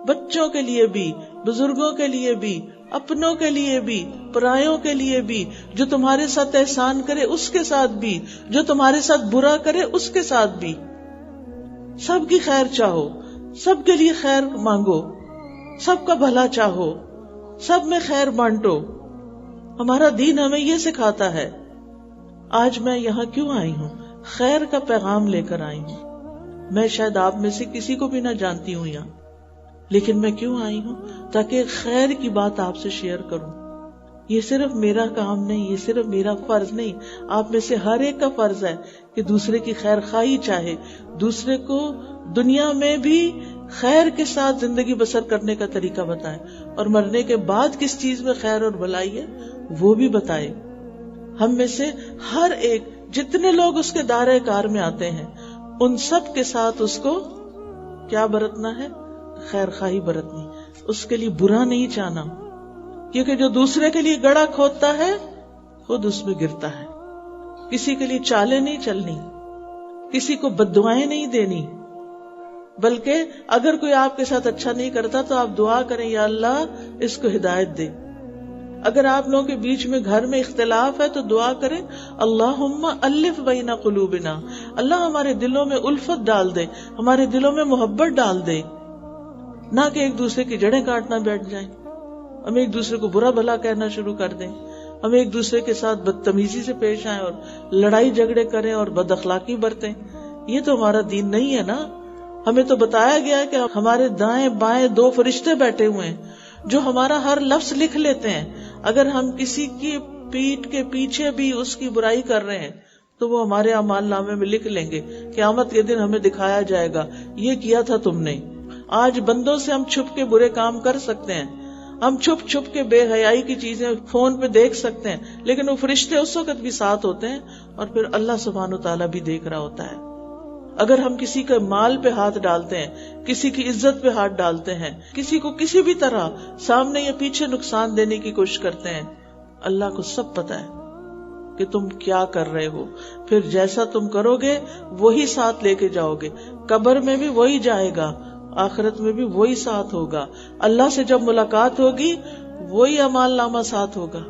بچوں کے لیے بھی، بزرگوں کے لیے بھی، اپنوں کے لیے بھی، پرایوں کے لیے بھی. جو تمہارے ساتھ احسان کرے اس کے ساتھ بھی، جو تمہارے ساتھ برا کرے اس کے ساتھ بھی. سب کی خیر چاہو، سب کے لیے خیر مانگو، سب کا بھلا چاہو، سب میں خیر بانٹو. ہمارا دین ہمیں یہ سکھاتا ہے. آج میں یہاں کیوں آئی ہوں؟ خیر کا پیغام لے کر آئی ہوں. میں شاید آپ میں سے کسی کو بھی نہ جانتی ہوں یہاں، لیکن میں کیوں آئی ہوں؟ تاکہ خیر کی بات آپ سے شیئر کروں. یہ صرف میرا کام نہیں، یہ صرف میرا فرض نہیں، آپ میں سے ہر ایک کا فرض ہے کہ دوسرے کی خیر خواہی چاہے، دوسرے کو دنیا میں بھی خیر کے ساتھ زندگی بسر کرنے کا طریقہ بتائے، اور مرنے کے بعد کس چیز میں خیر اور بھلائی ہے وہ بھی بتائے. ہم میں سے ہر ایک جتنے لوگ اس کے دائرۂ کار میں آتے ہیں ان سب کے ساتھ اس کو کیا برتنا ہے؟ خیر خواہی برتنی، اس کے لیے برا نہیں چاہنا، کیونکہ جو دوسرے کے لیے گڑھا کھودتا ہے خود اس میں گرتا ہے. کسی کے لیے چالیں نہیں چلنی، کسی کو بددعائیں نہیں دینی، بلکہ اگر کوئی آپ کے ساتھ اچھا نہیں کرتا تو آپ دعا کریں یا اللہ اس کو ہدایت دے. اگر آپ لوگوں کے بیچ میں گھر میں اختلاف ہے تو دعا کریں اللہم الف بین قلوبنا، اللہ ہمارے دلوں میں الفت ڈال دے، ہمارے دلوں میں محبت ڈال دے، نہ کہ ایک دوسرے کی جڑیں کاٹنا بیٹھ جائیں، ہم ایک دوسرے کو برا بھلا کہنا شروع کر دیں، ہم ایک دوسرے کے ساتھ بدتمیزی سے پیش آئیں اور لڑائی جھگڑے کریں اور بد اخلاقی برتیں. یہ تو ہمارا دین نہیں ہے نا. ہمیں تو بتایا گیا ہے کہ ہمارے دائیں بائیں 2 فرشتے بیٹھے ہوئے ہیں جو ہمارا ہر لفظ لکھ لیتے ہیں. اگر ہم کسی کی پیٹھ کے پیچھے بھی اس کی برائی کر رہے ہیں تو وہ ہمارے اعمال نامے میں لکھ لیں گے. قیامت کے دن ہمیں دکھایا جائے گا یہ کیا تھا تم نے. آج بندوں سے ہم چھپ کے برے کام کر سکتے ہیں، ہم چھپ چھپ کے بے حیائی کی چیزیں فون پہ دیکھ سکتے ہیں، لیکن وہ فرشتے اس وقت بھی ساتھ ہوتے ہیں اور پھر اللہ سبحانہ وتعالیٰ بھی دیکھ رہا ہوتا ہے. اگر ہم کسی کے مال پہ ہاتھ ڈالتے ہیں، کسی کی عزت پہ ہاتھ ڈالتے ہیں، کسی کو کسی بھی طرح سامنے یا پیچھے نقصان دینے کی کوشش کرتے ہیں، اللہ کو سب پتا ہے کہ تم کیا کر رہے ہو. پھر جیسا تم کرو گے وہی ساتھ لے کے جاؤ گے. قبر میں بھی وہی جائے گا، آخرت میں بھی وہی ساتھ ہوگا. اللہ سے جب ملاقات ہوگی وہی اعمال نامہ ساتھ ہوگا.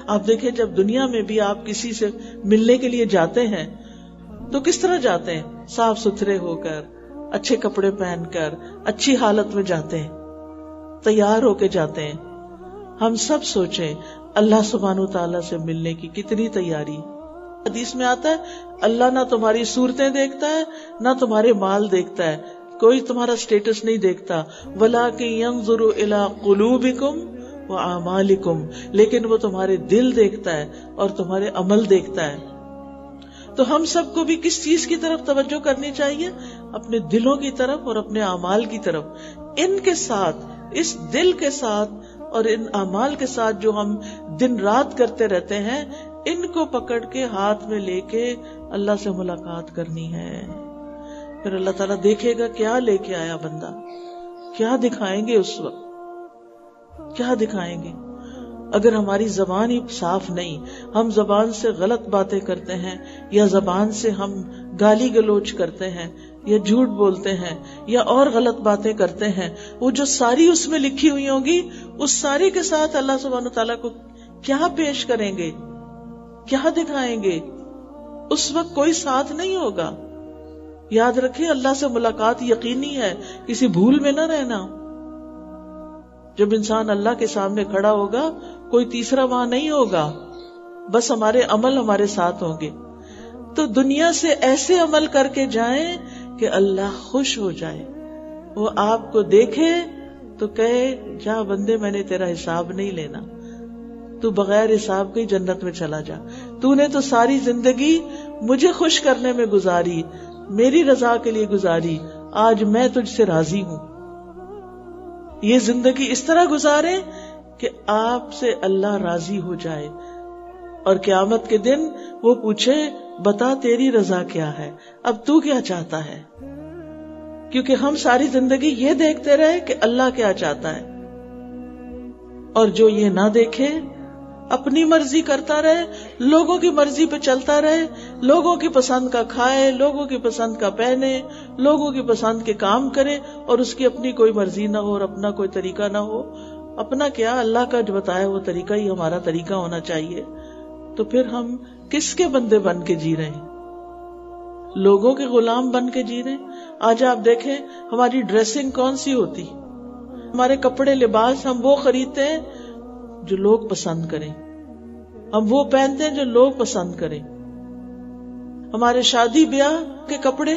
آپ دیکھیں جب دنیا میں بھی آپ کسی سے ملنے کے لیے جاتے ہیں تو کس طرح جاتے ہیں؟ صاف ستھرے ہو کر، اچھے کپڑے پہن کر، اچھی حالت میں جاتے ہیں، تیار ہو کے جاتے ہیں. ہم سب سوچیں اللہ سبحانہ وتعالیٰ سے ملنے کی کتنی تیاری. حدیث میں آتا ہے اللہ نہ تمہاری صورتیں دیکھتا ہے نہ تمہارے مال دیکھتا ہے، کوئی تمہارا سٹیٹس نہیں دیکھتا. وَلَٰكِن يَنظُرُ إِلَىٰ قُلُوبِكُمْ وَأَعْمَالِكُمْ، لیکن وہ تمہارے دل دیکھتا ہے اور تمہارے عمل دیکھتا ہے. تو ہم سب کو بھی کس چیز کی طرف توجہ کرنی چاہیے؟ اپنے دلوں کی طرف اور اپنے اعمال کی طرف. ان کے ساتھ، اس دل کے ساتھ اور ان اعمال کے ساتھ جو ہم دن رات کرتے رہتے ہیں، ان کو پکڑ کے ہاتھ میں لے کے اللہ سے ملاقات کرنی ہے. پھر اللہ تعالیٰ دیکھے گا کیا لے کے آیا بندہ، کیا دکھائیں گے اس وقت، کیا دکھائیں گے. اگر ہماری زبان ہی صاف نہیں، ہم زبان سے غلط باتیں کرتے ہیں، یا زبان سے ہم گالی گلوچ کرتے ہیں، یا جھوٹ بولتے ہیں، یا اور غلط باتیں کرتے ہیں، وہ جو ساری اس میں لکھی ہوئی ہوں گی، اس ساری کے ساتھ اللہ سبحانہ تعالیٰ کو کیا پیش کریں گے، کیا دکھائیں گے؟ اس وقت کوئی ساتھ نہیں ہوگا. یاد رکھیں اللہ سے ملاقات یقینی ہے، کسی بھول میں نہ رہنا. جب انسان اللہ کے سامنے کھڑا ہوگا کوئی تیسرا وہاں نہیں ہوگا، بس ہمارے عمل ہمارے ساتھ ہوں گے. تو دنیا سے ایسے عمل کر کے جائیں کہ اللہ خوش ہو جائے، وہ آپ کو دیکھے تو کہے جا بندے میں نے تیرا حساب نہیں لینا، تو بغیر حساب کے جنت میں چلا جا. تو نے تو ساری زندگی مجھے خوش کرنے میں گزاری، میری رضا کے لیے گزاری، آج میں تجھ سے راضی ہوں. یہ زندگی اس طرح گزارے کہ آپ سے اللہ راضی ہو جائے، اور قیامت کے دن وہ پوچھے بتا تیری رضا کیا ہے، اب تو کیا چاہتا ہے. کیونکہ ہم ساری زندگی یہ دیکھتے رہے کہ اللہ کیا چاہتا ہے، اور جو یہ نہ دیکھے، اپنی مرضی کرتا رہے، لوگوں کی مرضی پہ چلتا رہے، لوگوں کی پسند کا کھائے، لوگوں کی پسند کا پہنے، لوگوں کی پسند کے کام کرے، اور اس کی اپنی کوئی مرضی نہ ہو اور اپنا کوئی طریقہ نہ ہو. اپنا کیا، اللہ کا جو بتایا وہ طریقہ ہی ہمارا طریقہ ہونا چاہیے. تو پھر ہم کس کے بندے بن کے جی رہے ہیں؟ لوگوں کے غلام بن کے جی رہے ہیں. آج آپ دیکھیں ہماری ڈریسنگ کون سی ہوتی، ہمارے کپڑے لباس ہم وہ خریدتے ہیں جو لوگ پسند کریں، ہم وہ پہنتے ہیں جو لوگ پسند کریں. ہمارے شادی بیاہ کے کپڑے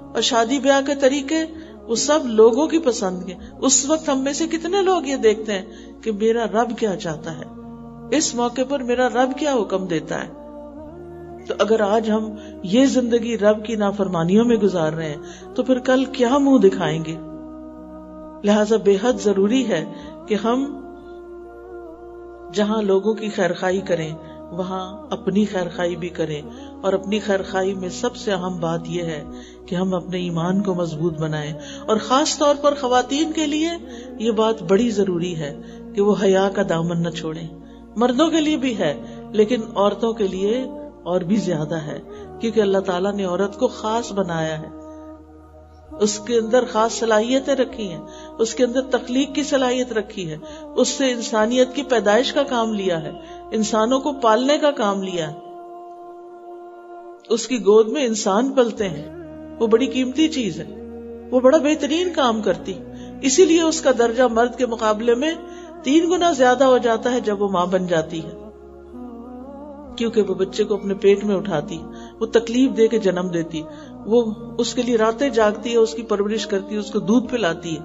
اور شادی بیاہ کے طریقے وہ سب لوگوں کی پسند کے. اس وقت ہم میں سے کتنے لوگ یہ دیکھتے ہیں کہ میرا رب کیا چاہتا ہے، اس موقع پر میرا رب کیا حکم دیتا ہے. تو اگر آج ہم یہ زندگی رب کی نافرمانیوں میں گزار رہے ہیں تو پھر کل کیا منہ دکھائیں گے؟ لہذا بے حد ضروری ہے کہ ہم جہاں لوگوں کی خیرخواہی کریں وہاں اپنی خیرخواہی بھی کریں، اور اپنی خیرخواہی میں سب سے اہم بات یہ ہے کہ ہم اپنے ایمان کو مضبوط بنائیں، اور خاص طور پر خواتین کے لیے یہ بات بڑی ضروری ہے کہ وہ حیا کا دامن نہ چھوڑیں. مردوں کے لیے بھی ہے لیکن عورتوں کے لیے اور بھی زیادہ ہے، کیونکہ اللہ تعالیٰ نے عورت کو خاص بنایا ہے، اس کے اندر خاص صلاحیتیں رکھی ہیں، اس کے اندر تخلیق کی صلاحیت رکھی ہے، اس سے انسانیت کی پیدائش کا کام لیا ہے، انسانوں کو پالنے کا کام لیا ہے. اس کی گود میں انسان پلتے ہیں، وہ بڑی قیمتی چیز ہے، وہ بڑا بہترین کام کرتی. اسی لیے اس کا درجہ مرد کے مقابلے میں 3 گنا زیادہ ہو جاتا ہے جب وہ ماں بن جاتی ہے، کیونکہ وہ بچے کو اپنے پیٹ میں اٹھاتی، وہ تکلیف دے کے جنم دیتی، وہ اس کے لیے راتیں جاگتی ہے، اس کی پرورش کرتی ہے، اس کو دودھ پلاتی ہے،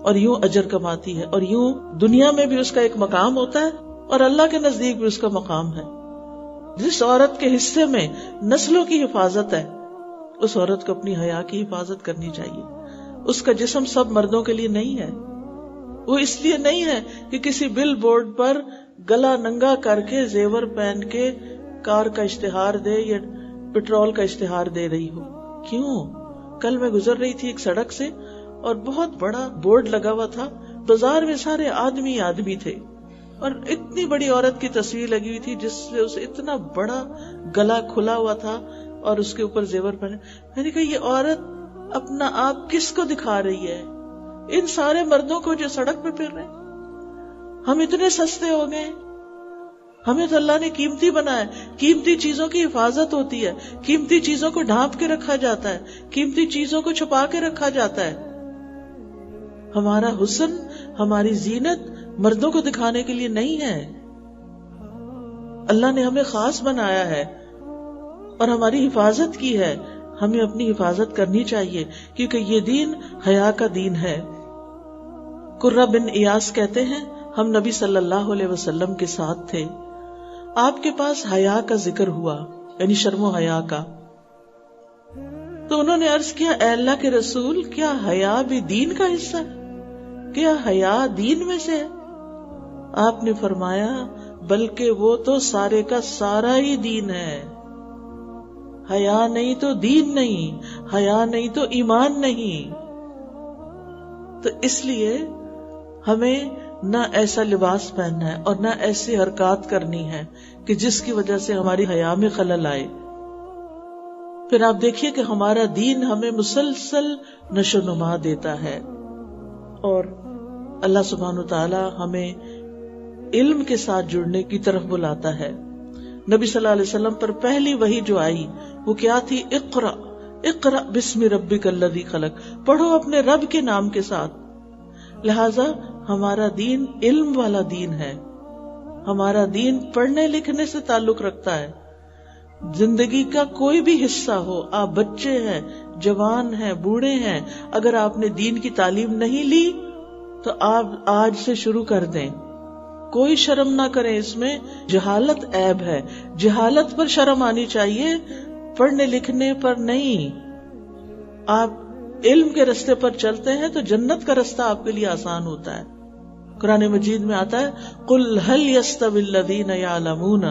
اور یوں اجر کماتی ہے، اور یوں دنیا میں بھی اس کا ایک مقام ہوتا ہے اور اللہ کے نزدیک بھی اس کا مقام ہے. جس عورت کے حصے میں نسلوں کی حفاظت ہے اس عورت کو اپنی حیا کی حفاظت کرنی چاہیے. اس کا جسم سب مردوں کے لیے نہیں ہے، وہ اس لیے نہیں ہے کہ کسی بل بورڈ پر گلا ننگا کر کے زیور پہن کے کار کا اشتہار دے یا پٹرول کا اشتہار دے رہی ہو. کیوں؟ کل میں گزر رہی تھی ایک سڑک سے اور بہت بڑا بورڈ لگا ہوا تھا، بازار میں سارے آدمی تھے اور اتنی بڑی عورت کی تصویر لگی ہوئی تھی جس سے اسے اتنا بڑا گلا کھلا ہوا تھا اور اس کے اوپر زیور پہنے. میں نے کہا یہ عورت اپنا آپ کس کو دکھا رہی ہے؟ ان سارے مردوں کو جو سڑک پہ پھر رہے ہیں. ہم اتنے سستے ہو گئے، ہمیں تو اللہ نے قیمتی بنایا. قیمتی چیزوں کی حفاظت ہوتی ہے، قیمتی چیزوں کو ڈھانپ کے رکھا جاتا ہے، قیمتی چیزوں کو چھپا کے رکھا جاتا ہے. ہمارا حسن، ہماری زینت مردوں کو دکھانے کے لیے نہیں ہے. اللہ نے ہمیں خاص بنایا ہے اور ہماری حفاظت کی ہے. ہمیں اپنی حفاظت کرنی چاہیے کیونکہ یہ دین حیا کا دین ہے. قرہ بن ایاس کہتے ہیں ہم نبی صلی اللہ علیہ وسلم کے ساتھ تھے، آپ کے پاس حیا کا ذکر ہوا، یعنی شرم و حیا کا. تو انہوں نے عرض کیا اے اللہ کے رسول، کیا حیا بھی دین کا حصہ ہے؟ کیا حیا دین میں سے ہے؟ آپ نے فرمایا بلکہ وہ تو سارے کا سارا ہی دین ہے. حیا نہیں تو دین نہیں، حیا نہیں تو ایمان نہیں. تو اس لیے ہمیں نہ ایسا لباس پہننا ہے اور نہ ایسی حرکات کرنی ہے کہ جس کی وجہ سے ہماری حیا میں خلل آئے. پھر آپ دیکھیے کہ ہمارا دین ہمیں مسلسل نشو نما دیتا ہے اور اللہ سبحانہ وتعالی ہمیں علم کے ساتھ جڑنے کی طرف بلاتا ہے. نبی صلی اللہ علیہ وسلم پر پہلی وحی جو آئی وہ کیا تھی؟ اقرا اقرا بسم ربک الذی خلق، پڑھو اپنے رب کے نام کے ساتھ. لہذا ہمارا دین علم والا دین ہے. ہمارا دین پڑھنے لکھنے سے تعلق رکھتا ہے. زندگی کا کوئی بھی حصہ ہو، آپ بچے ہیں، جوان ہیں، بوڑھے ہیں، اگر آپ نے دین کی تعلیم نہیں لی تو آپ آج سے شروع کر دیں. کوئی شرم نہ کریں، اس میں جہالت عیب ہے. جہالت پر شرم آنی چاہیے، پڑھنے لکھنے پر نہیں. آپ علم کے رستے پر چلتے ہیں تو جنت کا رستہ آپ کے لیے آسان ہوتا ہے. قرآن مجید میں آتا ہے قل هل يستوي الذين يعلمون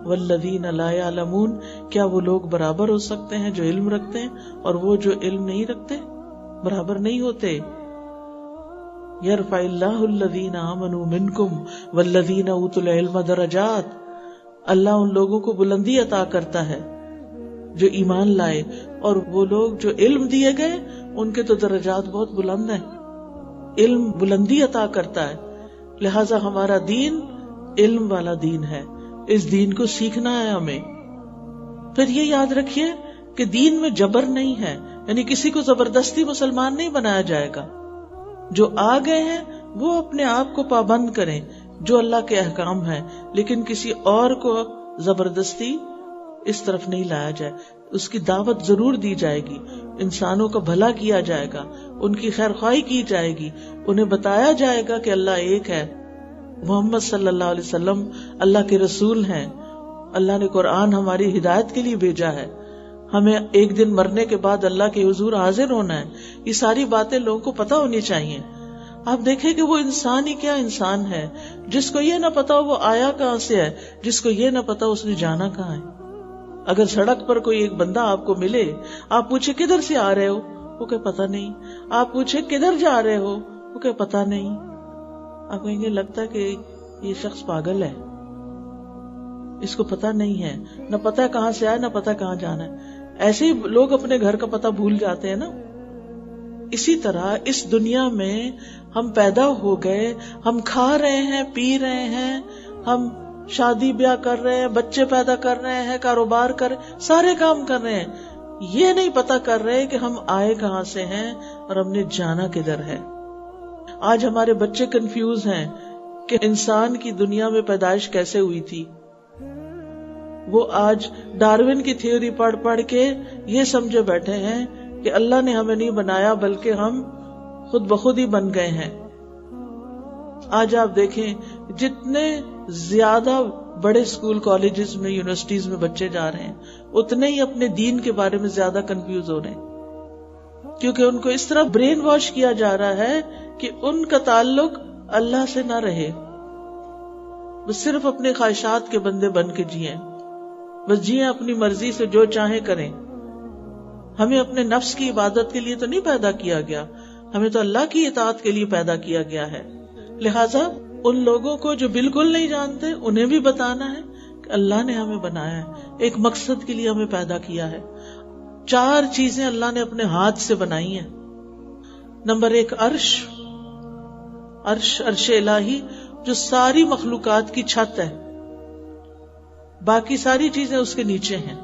والذين لا يعلمون، کیا وہ لوگ برابر ہو سکتے ہیں جو علم رکھتے ہیں اور وہ جو علم نہیں رکھتے؟ برابر نہیں ہوتے. يرفع الله الذين آمنوا منكم والذين اوتوا العلم درجات، اللہ ان لوگوں کو بلندی عطا کرتا ہے جو ایمان لائے، اور وہ لوگ جو علم دیے گئے ان کے تو درجات بہت بلند ہیں. علم بلندی عطا کرتا ہے. لہذا ہمارا دین علم والا دین ہے، اس دین کو سیکھنا ہے ہمیں. پھر یہ یاد رکھیے کہ دین میں جبر نہیں ہے، یعنی کسی کو زبردستی مسلمان نہیں بنایا جائے گا. جو آ گئے ہیں وہ اپنے آپ کو پابند کریں جو اللہ کے احکام ہیں، لیکن کسی اور کو زبردستی اس طرف نہیں لایا جائے. اس کی دعوت ضرور دی جائے گی، انسانوں کا بھلا کیا جائے گا، ان کی خیر خواہی کی جائے گی، انہیں بتایا جائے گا کہ اللہ ایک ہے، محمد صلی اللہ علیہ وسلم اللہ کے رسول ہیں، اللہ نے قرآن ہماری ہدایت کے لیے بھیجا ہے، ہمیں ایک دن مرنے کے بعد اللہ کے حضور حاضر ہونا ہے. یہ ساری باتیں لوگوں کو پتہ ہونی چاہیے. آپ دیکھیں کہ وہ انسان ہی کیا انسان ہے جس کو یہ نہ پتا وہ آیا کہاں سے ہے, جس کو یہ نہ پتا اس نے جانا کہاں ہے. اگر سڑک پر کوئی ایک بندہ آپ کو ملے, آپ پوچھے کدھر سے آ رہے ہو, وہ کہ پتا نہیں. آپ پوچھے کدھر جا رہے ہو, وہ کہ پتا نہیں. آپ کہیں گے لگتا کہ یہ شخص پاگل ہے, اس کو پتا نہیں ہے, نہ پتا کہاں سے آئے نہ پتا کہاں جانا ہے. ایسے ہی لوگ اپنے گھر کا پتہ بھول جاتے ہیں نا. اسی طرح اس دنیا میں ہم پیدا ہو گئے, ہم کھا رہے ہیں, پی رہے ہیں, ہم شادی بیاہ کر رہے ہیں, بچے پیدا کر رہے ہیں, کاروبار کر رہے ہیں, سارے کام کر رہے ہیں. یہ نہیں پتا کر رہے کہ ہم آئے کہاں سے ہیں اور ہم نے جانا کدھر ہے. آج ہمارے بچے کنفیوز ہیں کہ انسان کی دنیا میں پیدائش کیسے ہوئی تھی. وہ آج ڈارون کی تھیوری پڑھ پڑھ کے یہ سمجھے بیٹھے ہیں کہ اللہ نے ہمیں نہیں بنایا بلکہ ہم خود بخود ہی بن گئے ہیں. آج آپ دیکھیں جتنے زیادہ بڑے اسکول, کالجز میں, یونیورسٹیز میں بچے جا رہے ہیں, اتنے ہی اپنے دین کے بارے میں زیادہ کنفیوز ہو رہے ہیں, کیونکہ ان کو اس طرح برین واش کیا جا رہا ہے کہ ان کا تعلق اللہ سے نہ رہے, وہ صرف اپنے خواہشات کے بندے بن کے جیئیں, بس جیئیں اپنی مرضی سے جو چاہیں کریں. ہمیں اپنے نفس کی عبادت کے لیے تو نہیں پیدا کیا گیا, ہمیں تو اللہ کی اطاعت کے لیے پیدا کیا گیا ہے. لہٰذا ان لوگوں کو جو بالکل نہیں جانتے انہیں بھی بتانا ہے کہ اللہ نے ہمیں بنایا ہے, ایک مقصد کے لیے ہمیں پیدا کیا ہے. 4 چیزیں اللہ نے اپنے ہاتھ سے بنائی ہیں. نمبر 1 عرش الہی جو ساری مخلوقات کی چھت ہے, باقی ساری چیزیں اس کے نیچے ہیں.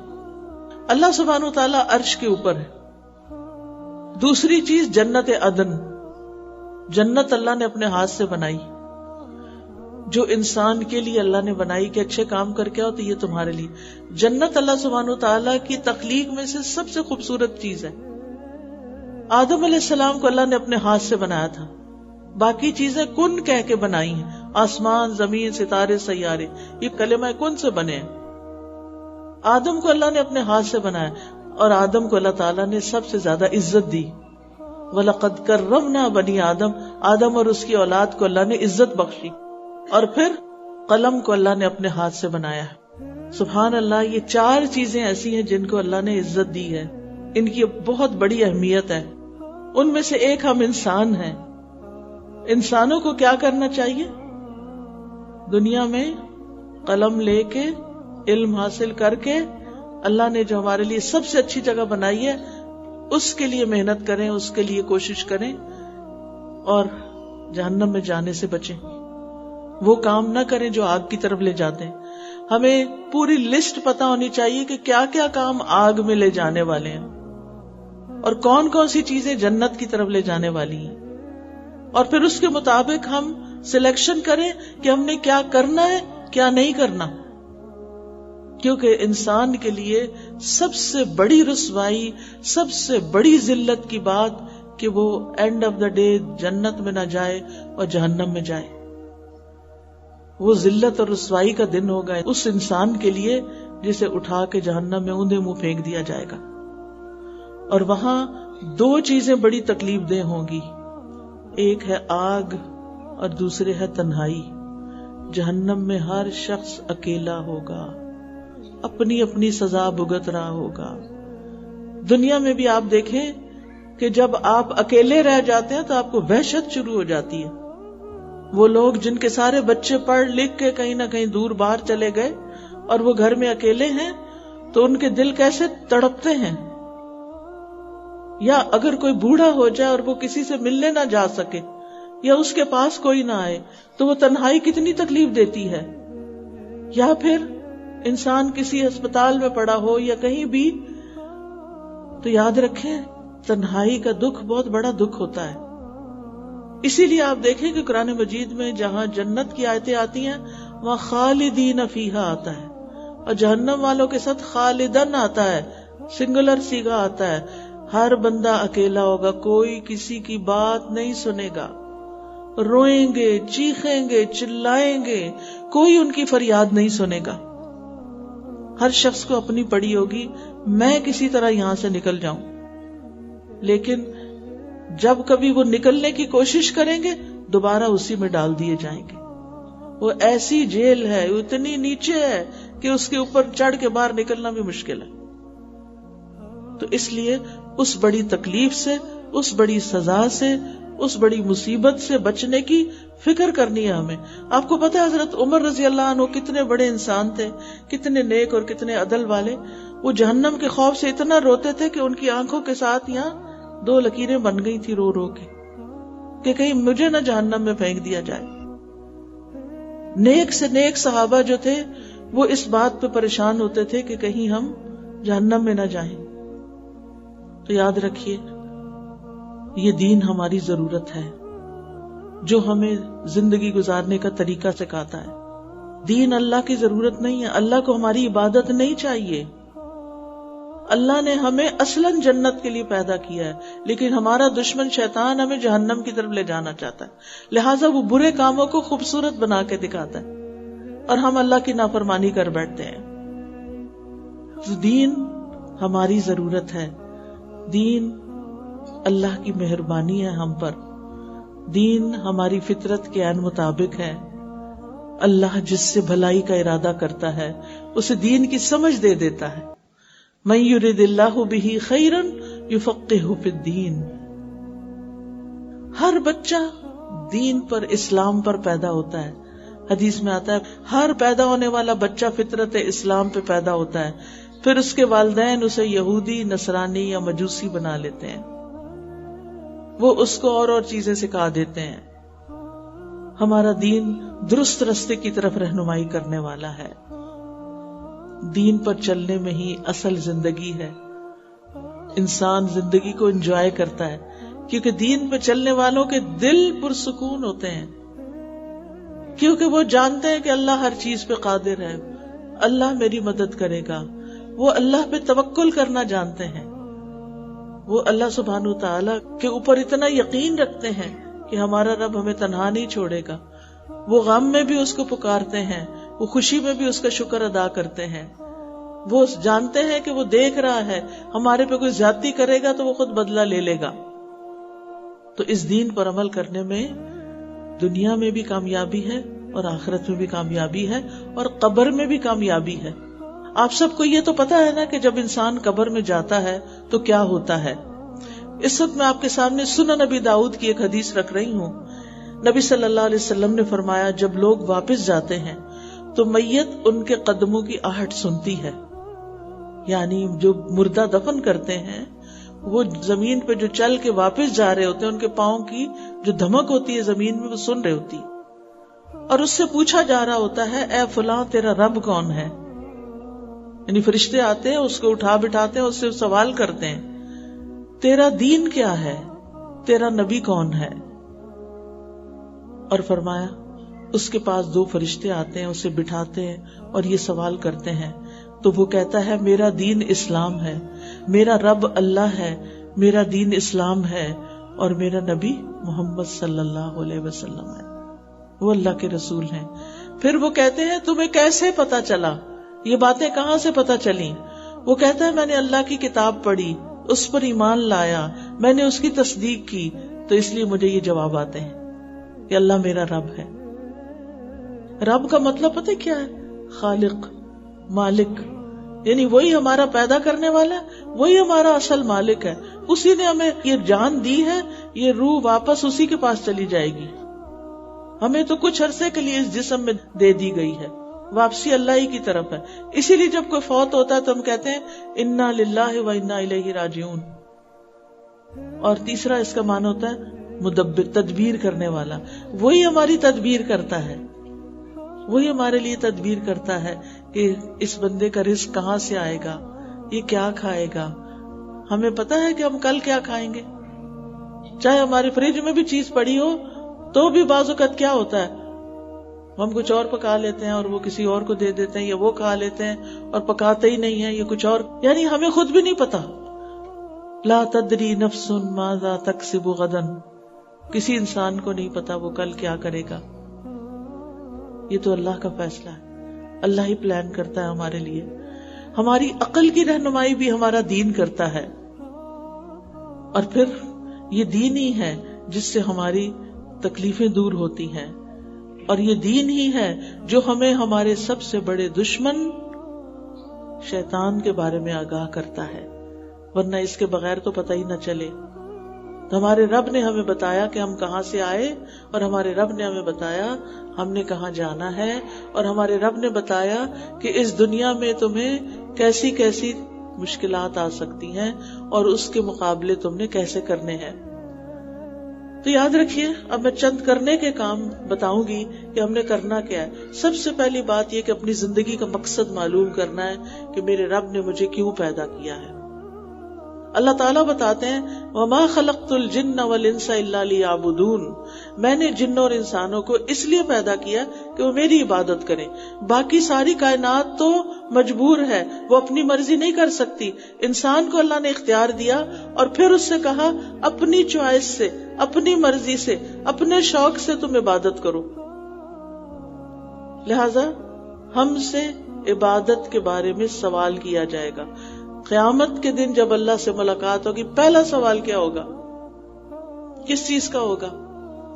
اللہ سبحانہ و تعالیٰ عرش کے اوپر ہے. دوسری چیز جنت عدن, جنت اللہ نے اپنے ہاتھ سے بنائی, جو انسان کے لیے اللہ نے بنائی کہ اچھے کام کر کے آؤ تو یہ تمہارے لیے. جنت اللہ سبحانہ و تعالیٰ کی تخلیق میں سے سب سے خوبصورت چیز ہے. آدم علیہ السلام کو اللہ نے اپنے ہاتھ سے بنایا تھا, باقی چیزیں کن کہہ کے بنائی ہیں. آسمان, زمین, ستارے, سیارے, یہ کلمہ کن سے بنے ہیں. آدم کو اللہ نے اپنے ہاتھ سے بنایا, اور آدم کو اللہ تعالیٰ نے سب سے زیادہ عزت دی. وَلَقَدْ كَرَّمْنَا بَنِي آدم, آدم اور اس کی اولاد کو اللہ نے عزت بخشی. اور پھر قلم کو اللہ نے اپنے ہاتھ سے بنایا. سبحان اللہ, یہ 4 چیزیں ایسی ہیں جن کو اللہ نے عزت دی ہے, ان کی بہت بڑی اہمیت ہے. ان میں سے ایک ہم انسان ہیں. انسانوں کو کیا کرنا چاہیے؟ دنیا میں قلم لے کے, علم حاصل کر کے, اللہ نے جو ہمارے لیے سب سے اچھی جگہ بنائی ہے اس کے لیے محنت کریں, اس کے لیے کوشش کریں, اور جہنم میں جانے سے بچیں. وہ کام نہ کریں جو آگ کی طرف لے جاتے ہیں. ہمیں پوری لسٹ پتا ہونی چاہیے کہ کیا کیا کام آگ میں لے جانے والے ہیں اور کون کون سی چیزیں جنت کی طرف لے جانے والی ہیں, اور پھر اس کے مطابق ہم سلیکشن کریں کہ ہم نے کیا کرنا ہے کیا نہیں کرنا. کیونکہ انسان کے لیے سب سے بڑی رسوائی, سب سے بڑی ذلت کی بات کہ وہ اینڈ آف دا ڈے جنت میں نہ جائے اور جہنم میں جائے. وہ ذلت اور رسوائی کا دن ہوگا اس انسان کے لیے جسے اٹھا کے جہنم میں اوندے منہ پھینک دیا جائے گا. اور وہاں 2 چیزیں بڑی تکلیف دہ ہوں گی, ایک ہے آگ اور دوسرے ہے تنہائی. جہنم میں ہر شخص اکیلا ہوگا, اپنی اپنی سزا بھگت رہا ہوگا. دنیا میں بھی آپ دیکھیں کہ جب آپ اکیلے رہ جاتے ہیں تو آپ کو وحشت شروع ہو جاتی ہے. وہ لوگ جن کے سارے بچے پڑھ لکھ کے کہیں نہ کہیں دور باہر چلے گئے اور وہ گھر میں اکیلے ہیں تو ان کے دل کیسے تڑپتے ہیں. یا اگر کوئی بوڑھا ہو جائے اور وہ کسی سے ملنے نہ جا سکے یا اس کے پاس کوئی نہ آئے تو وہ تنہائی کتنی تکلیف دیتی ہے. یا پھر انسان کسی ہسپتال میں پڑا ہو یا کہیں بھی, تو یاد رکھیں تنہائی کا دکھ بہت بڑا دکھ ہوتا ہے. اسی لیے آپ دیکھیں کہ قرآن مجید میں جہاں جنت کی آیتیں آتی ہیں وہاں خالدین فیہا آتا ہے, اور جہنم والوں کے ساتھ خالدن آتا ہے, سنگولر سیگا آتا ہے. ہر بندہ اکیلا ہوگا, کوئی کسی کی بات نہیں سنے گا, روئیں گے, چیخیں گے, چلائیں گے, کوئی ان کی فریاد نہیں سنے گا. ہر شخص کو اپنی پڑی ہوگی, میں کسی طرح یہاں سے نکل جاؤں. لیکن جب کبھی وہ نکلنے کی کوشش کریں گے دوبارہ اسی میں ڈال دیے جائیں گے. وہ ایسی جیل ہے, وہ اتنی نیچے ہے کہ اس کے اوپر چڑھ کے باہر نکلنا بھی مشکل ہے. تو اس لیے اس بڑی تکلیف سے, اس بڑی سزا سے, اس بڑی مصیبت سے بچنے کی فکر کرنی ہے ہمیں. آپ کو پتا ہے حضرت عمر رضی اللہ عنہ کتنے بڑے انسان تھے, کتنے نیک اور کتنے عدل والے. وہ جہنم کے خوف سے اتنا روتے تھے کہ ان کی آنکھوں کے ساتھ یہاں 2 لکیریں بن گئی تھی رو رو کے, کہ کہیں مجھے نہ جہنم میں پھینک دیا جائے. نیک سے نیک صحابہ جو تھے وہ اس بات پہ پریشان ہوتے تھے کہ کہیں ہم جہنم میں نہ جائیں. تو یاد رکھیے یہ دین ہماری ضرورت ہے جو ہمیں زندگی گزارنے کا طریقہ سکھاتا ہے. دین اللہ کی ضرورت نہیں ہے, اللہ کو ہماری عبادت نہیں چاہیے. اللہ نے ہمیں اصلاً جنت کے لیے پیدا کیا ہے, لیکن ہمارا دشمن شیطان ہمیں جہنم کی طرف لے جانا چاہتا ہے. لہٰذا وہ برے کاموں کو خوبصورت بنا کے دکھاتا ہے اور ہم اللہ کی نافرمانی کر بیٹھتے ہیں. دین ہماری ضرورت ہے, دین اللہ کی مہربانی ہے ہم پر, دین ہماری فطرت کے عین مطابق ہے. اللہ جس سے بھلائی کا ارادہ کرتا ہے اسے دین کی سمجھ دے دیتا ہے. من یرد اللہ بہ خیرا یفقہہ فی الدین. ہر بچہ دین پر, اسلام پر پیدا ہوتا ہے. حدیث میں آتا ہے ہر پیدا ہونے والا بچہ فطرت اسلام پہ پیدا ہوتا ہے, پھر اس کے والدین اسے یہودی, نصرانی یا مجوسی بنا لیتے ہیں. وہ اس کو اور چیزیں سکھا دیتے ہیں. ہمارا دین درست راستے کی طرف رہنمائی کرنے والا ہے. دین پر چلنے میں ہی اصل زندگی ہے. انسان زندگی کو انجوائے کرتا ہے کیونکہ دین پہ چلنے والوں کے دل پرسکون ہوتے ہیں, کیونکہ وہ جانتے ہیں کہ اللہ ہر چیز پہ قادر ہے, اللہ میری مدد کرے گا. وہ اللہ پہ توکل کرنا جانتے ہیں, وہ اللہ سبحانہ وتعالی کے اوپر اتنا یقین رکھتے ہیں کہ ہمارا رب ہمیں تنہا نہیں چھوڑے گا. وہ غم میں بھی اس کو پکارتے ہیں, وہ خوشی میں بھی اس کا شکر ادا کرتے ہیں. وہ جانتے ہیں کہ وہ دیکھ رہا ہے, ہمارے پہ کوئی زیادتی کرے گا تو وہ خود بدلہ لے لے گا. تو اس دین پر عمل کرنے میں دنیا میں بھی کامیابی ہے اور آخرت میں بھی کامیابی ہے اور قبر میں بھی کامیابی ہے. آپ سب کو یہ تو پتا ہے نا کہ جب انسان قبر میں جاتا ہے تو کیا ہوتا ہے. اس وقت میں آپ کے سامنے سنن نبی داؤد کی ایک حدیث رکھ رہی ہوں. نبی صلی اللہ علیہ وسلم نے فرمایا جب لوگ واپس جاتے ہیں تو میت ان کے قدموں کی آہٹ سنتی ہے. یعنی جو مردہ دفن کرتے ہیں وہ زمین پہ جو چل کے واپس جا رہے ہوتے ہیں, ان کے پاؤں کی جو دھمک ہوتی ہے زمین میں وہ سن رہی ہوتی, اور اس سے پوچھا جا رہا ہوتا ہے اے فلاں تیرا رب کون ہے. یعنی فرشتے آتے ہیں, اس کو اٹھا بٹھاتے ہیں, اس سے سوال کرتے ہیں تیرا دین کیا ہے, تیرا نبی کون ہے. اور فرمایا اس کے پاس 2 فرشتے آتے ہیں, اسے بٹھاتے ہیں اور یہ سوال کرتے ہیں, تو وہ کہتا ہے میرا دین اسلام ہے, میرا رب اللہ ہے, میرا دین اسلام ہے اور میرا نبی محمد صلی اللہ علیہ وسلم ہے, وہ اللہ کے رسول ہیں. پھر وہ کہتے ہیں تمہیں کیسے پتا چلا, یہ باتیں کہاں سے پتا چلی. وہ کہتا ہے میں نے اللہ کی کتاب پڑھی, اس پر ایمان لایا, میں نے اس کی تصدیق کی, تو اس لیے مجھے یہ جواب آتے ہیں کہ اللہ میرا رب ہے. رب کا مطلب پتہ کیا ہے؟ خالق, مالک. یعنی وہی ہمارا پیدا کرنے والا ہے, وہی ہمارا اصل مالک ہے. اسی نے ہمیں یہ جان دی ہے, یہ روح واپس اسی کے پاس چلی جائے گی. ہمیں تو کچھ عرصے کے لیے اس جسم میں دے دی گئی ہے, واپسی اللہ ہی کی طرف ہے. اسی لیے جب کوئی فوت ہوتا ہے تو ہم کہتے ہیں انا للہ و انا الیہ راجعون. اور تیسرا اس کا معنی ہوتا ہے مدبر, تدبیر کرنے والا. وہی ہماری تدبیر کرتا ہے, وہی ہمارے لیے تدبیر کرتا ہے کہ اس بندے کا رزق کہاں سے آئے گا, یہ کیا کھائے گا. ہمیں پتا ہے کہ ہم کل کیا کھائیں گے. چاہے ہماری فریج میں بھی چیز پڑی ہو تو بھی بعض اوقات کیا ہوتا ہے ہم کچھ اور پکا لیتے ہیں اور وہ کسی اور کو دے دیتے ہیں, یا وہ کھا لیتے ہیں اور پکاتے ہی نہیں ہیں, یہ کچھ اور. یعنی ہمیں خود بھی نہیں پتا. لا تدری نفس ماذا تکسب غدا, کسی انسان کو نہیں پتا وہ کل کیا کرے گا. یہ تو اللہ کا فیصلہ ہے, اللہ ہی پلان کرتا ہے ہمارے لیے. ہماری عقل کی رہنمائی بھی ہمارا دین کرتا ہے، اور پھر یہ دین ہی ہے جس سے ہماری تکلیفیں دور ہوتی ہیں، اور یہ دین ہی ہے جو ہمیں ہمارے سب سے بڑے دشمن شیطان کے بارے میں آگاہ کرتا ہے، ورنہ اس کے بغیر تو پتہ ہی نہ چلے۔ تو ہمارے رب نے ہمیں بتایا کہ ہم کہاں سے آئے، اور ہمارے رب نے ہمیں بتایا ہم نے کہاں جانا ہے، اور ہمارے رب نے بتایا کہ اس دنیا میں تمہیں کیسی کیسی مشکلات آ سکتی ہیں اور اس کے مقابلے تم نے کیسے کرنے ہیں۔ تو یاد رکھیے، اب میں چند کرنے کے کام بتاؤں گی کہ ہم نے کرنا کیا ہے۔ سب سے پہلی بات یہ کہ اپنی زندگی کا مقصد معلوم کرنا ہے کہ میرے رب نے مجھے کیوں پیدا کیا ہے۔ اللہ تعالیٰ بتاتے ہیں وَمَا خَلَقْتُ الْجِنَّ وَالْإِنسَ إِلَّا لِيَعْبُدُونَ، میں نے جنوں اور انسانوں کو اس لیے پیدا کیا کہ وہ میری عبادت کریں۔ باقی ساری کائنات تو مجبور ہے، وہ اپنی مرضی نہیں کر سکتی۔ انسان کو اللہ نے اختیار دیا اور پھر اس سے کہا اپنی چوائس سے، اپنی مرضی سے، اپنے شوق سے تم عبادت کرو۔ لہذا ہم سے عبادت کے بارے میں سوال کیا جائے گا۔ قیامت کے دن جب اللہ سے ملاقات ہوگی، پہلا سوال کیا ہوگا؟ کس چیز کا ہوگا؟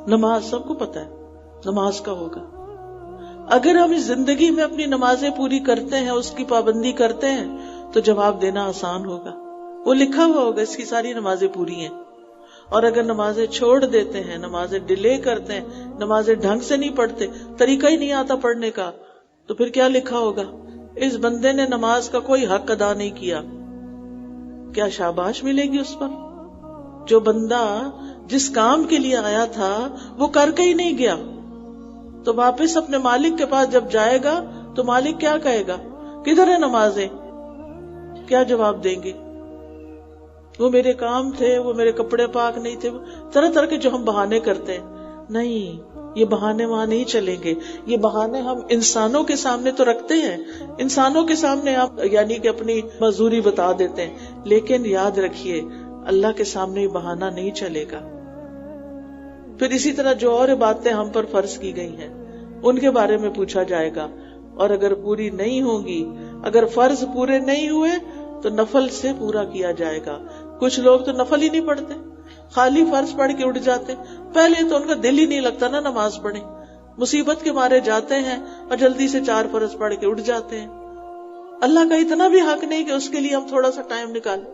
نماز۔ سب کو پتا ہے نماز کا ہوگا۔ اگر ہم اس زندگی میں اپنی نمازیں پوری کرتے ہیں، اس کی پابندی کرتے ہیں، تو جواب دینا آسان ہوگا، وہ لکھا ہوا ہوگا اس کی ساری نمازیں پوری ہیں۔ اور اگر نمازیں چھوڑ دیتے ہیں، نمازیں ڈیلے کرتے ہیں، نمازیں ڈھنگ سے نہیں پڑھتے، طریقہ ہی نہیں آتا پڑھنے کا، تو پھر کیا لکھا ہوگا؟ اس بندے نے نماز کا کوئی حق ادا نہیں کیا۔ کیا شاباش ملے گی اس پر؟ جو بندہ جس کام کے لیے آیا تھا وہ کر کے ہی نہیں گیا، تو واپس اپنے مالک کے پاس جب جائے گا تو مالک کیا کہے گا؟ کدھر ہے نمازیں؟ کیا جواب دیں گے؟ وہ میرے کام تھے، وہ میرے کپڑے پاک نہیں تھے، طرح طرح کے جو ہم بہانے کرتے ہیں۔ نہیں، یہ بہانے وہاں نہیں چلیں گے۔ یہ بہانے ہم انسانوں کے سامنے تو رکھتے ہیں، انسانوں کے سامنے آپ یعنی کہ اپنی مزدوری بتا دیتے ہیں، لیکن یاد رکھیے اللہ کے سامنے یہ بہانہ نہیں چلے گا۔ پھر اسی طرح جو اور باتیں ہم پر فرض کی گئی ہیں ان کے بارے میں پوچھا جائے گا، اور اگر پوری نہیں ہوں گی، اگر فرض پورے نہیں ہوئے تو نفل سے پورا کیا جائے گا۔ کچھ لوگ تو نفل ہی نہیں پڑھتے، خالی فرض پڑھ کے اٹھ جاتے، پہلے تو ان کا دل ہی نہیں لگتا نا نماز پڑھیں، مصیبت کے مارے جاتے ہیں اور جلدی سے 4 فرض پڑھ کے اٹھ جاتے ہیں۔ اللہ کا اتنا بھی حق نہیں کہ اس کے لیے ہم تھوڑا سا ٹائم نکالیں۔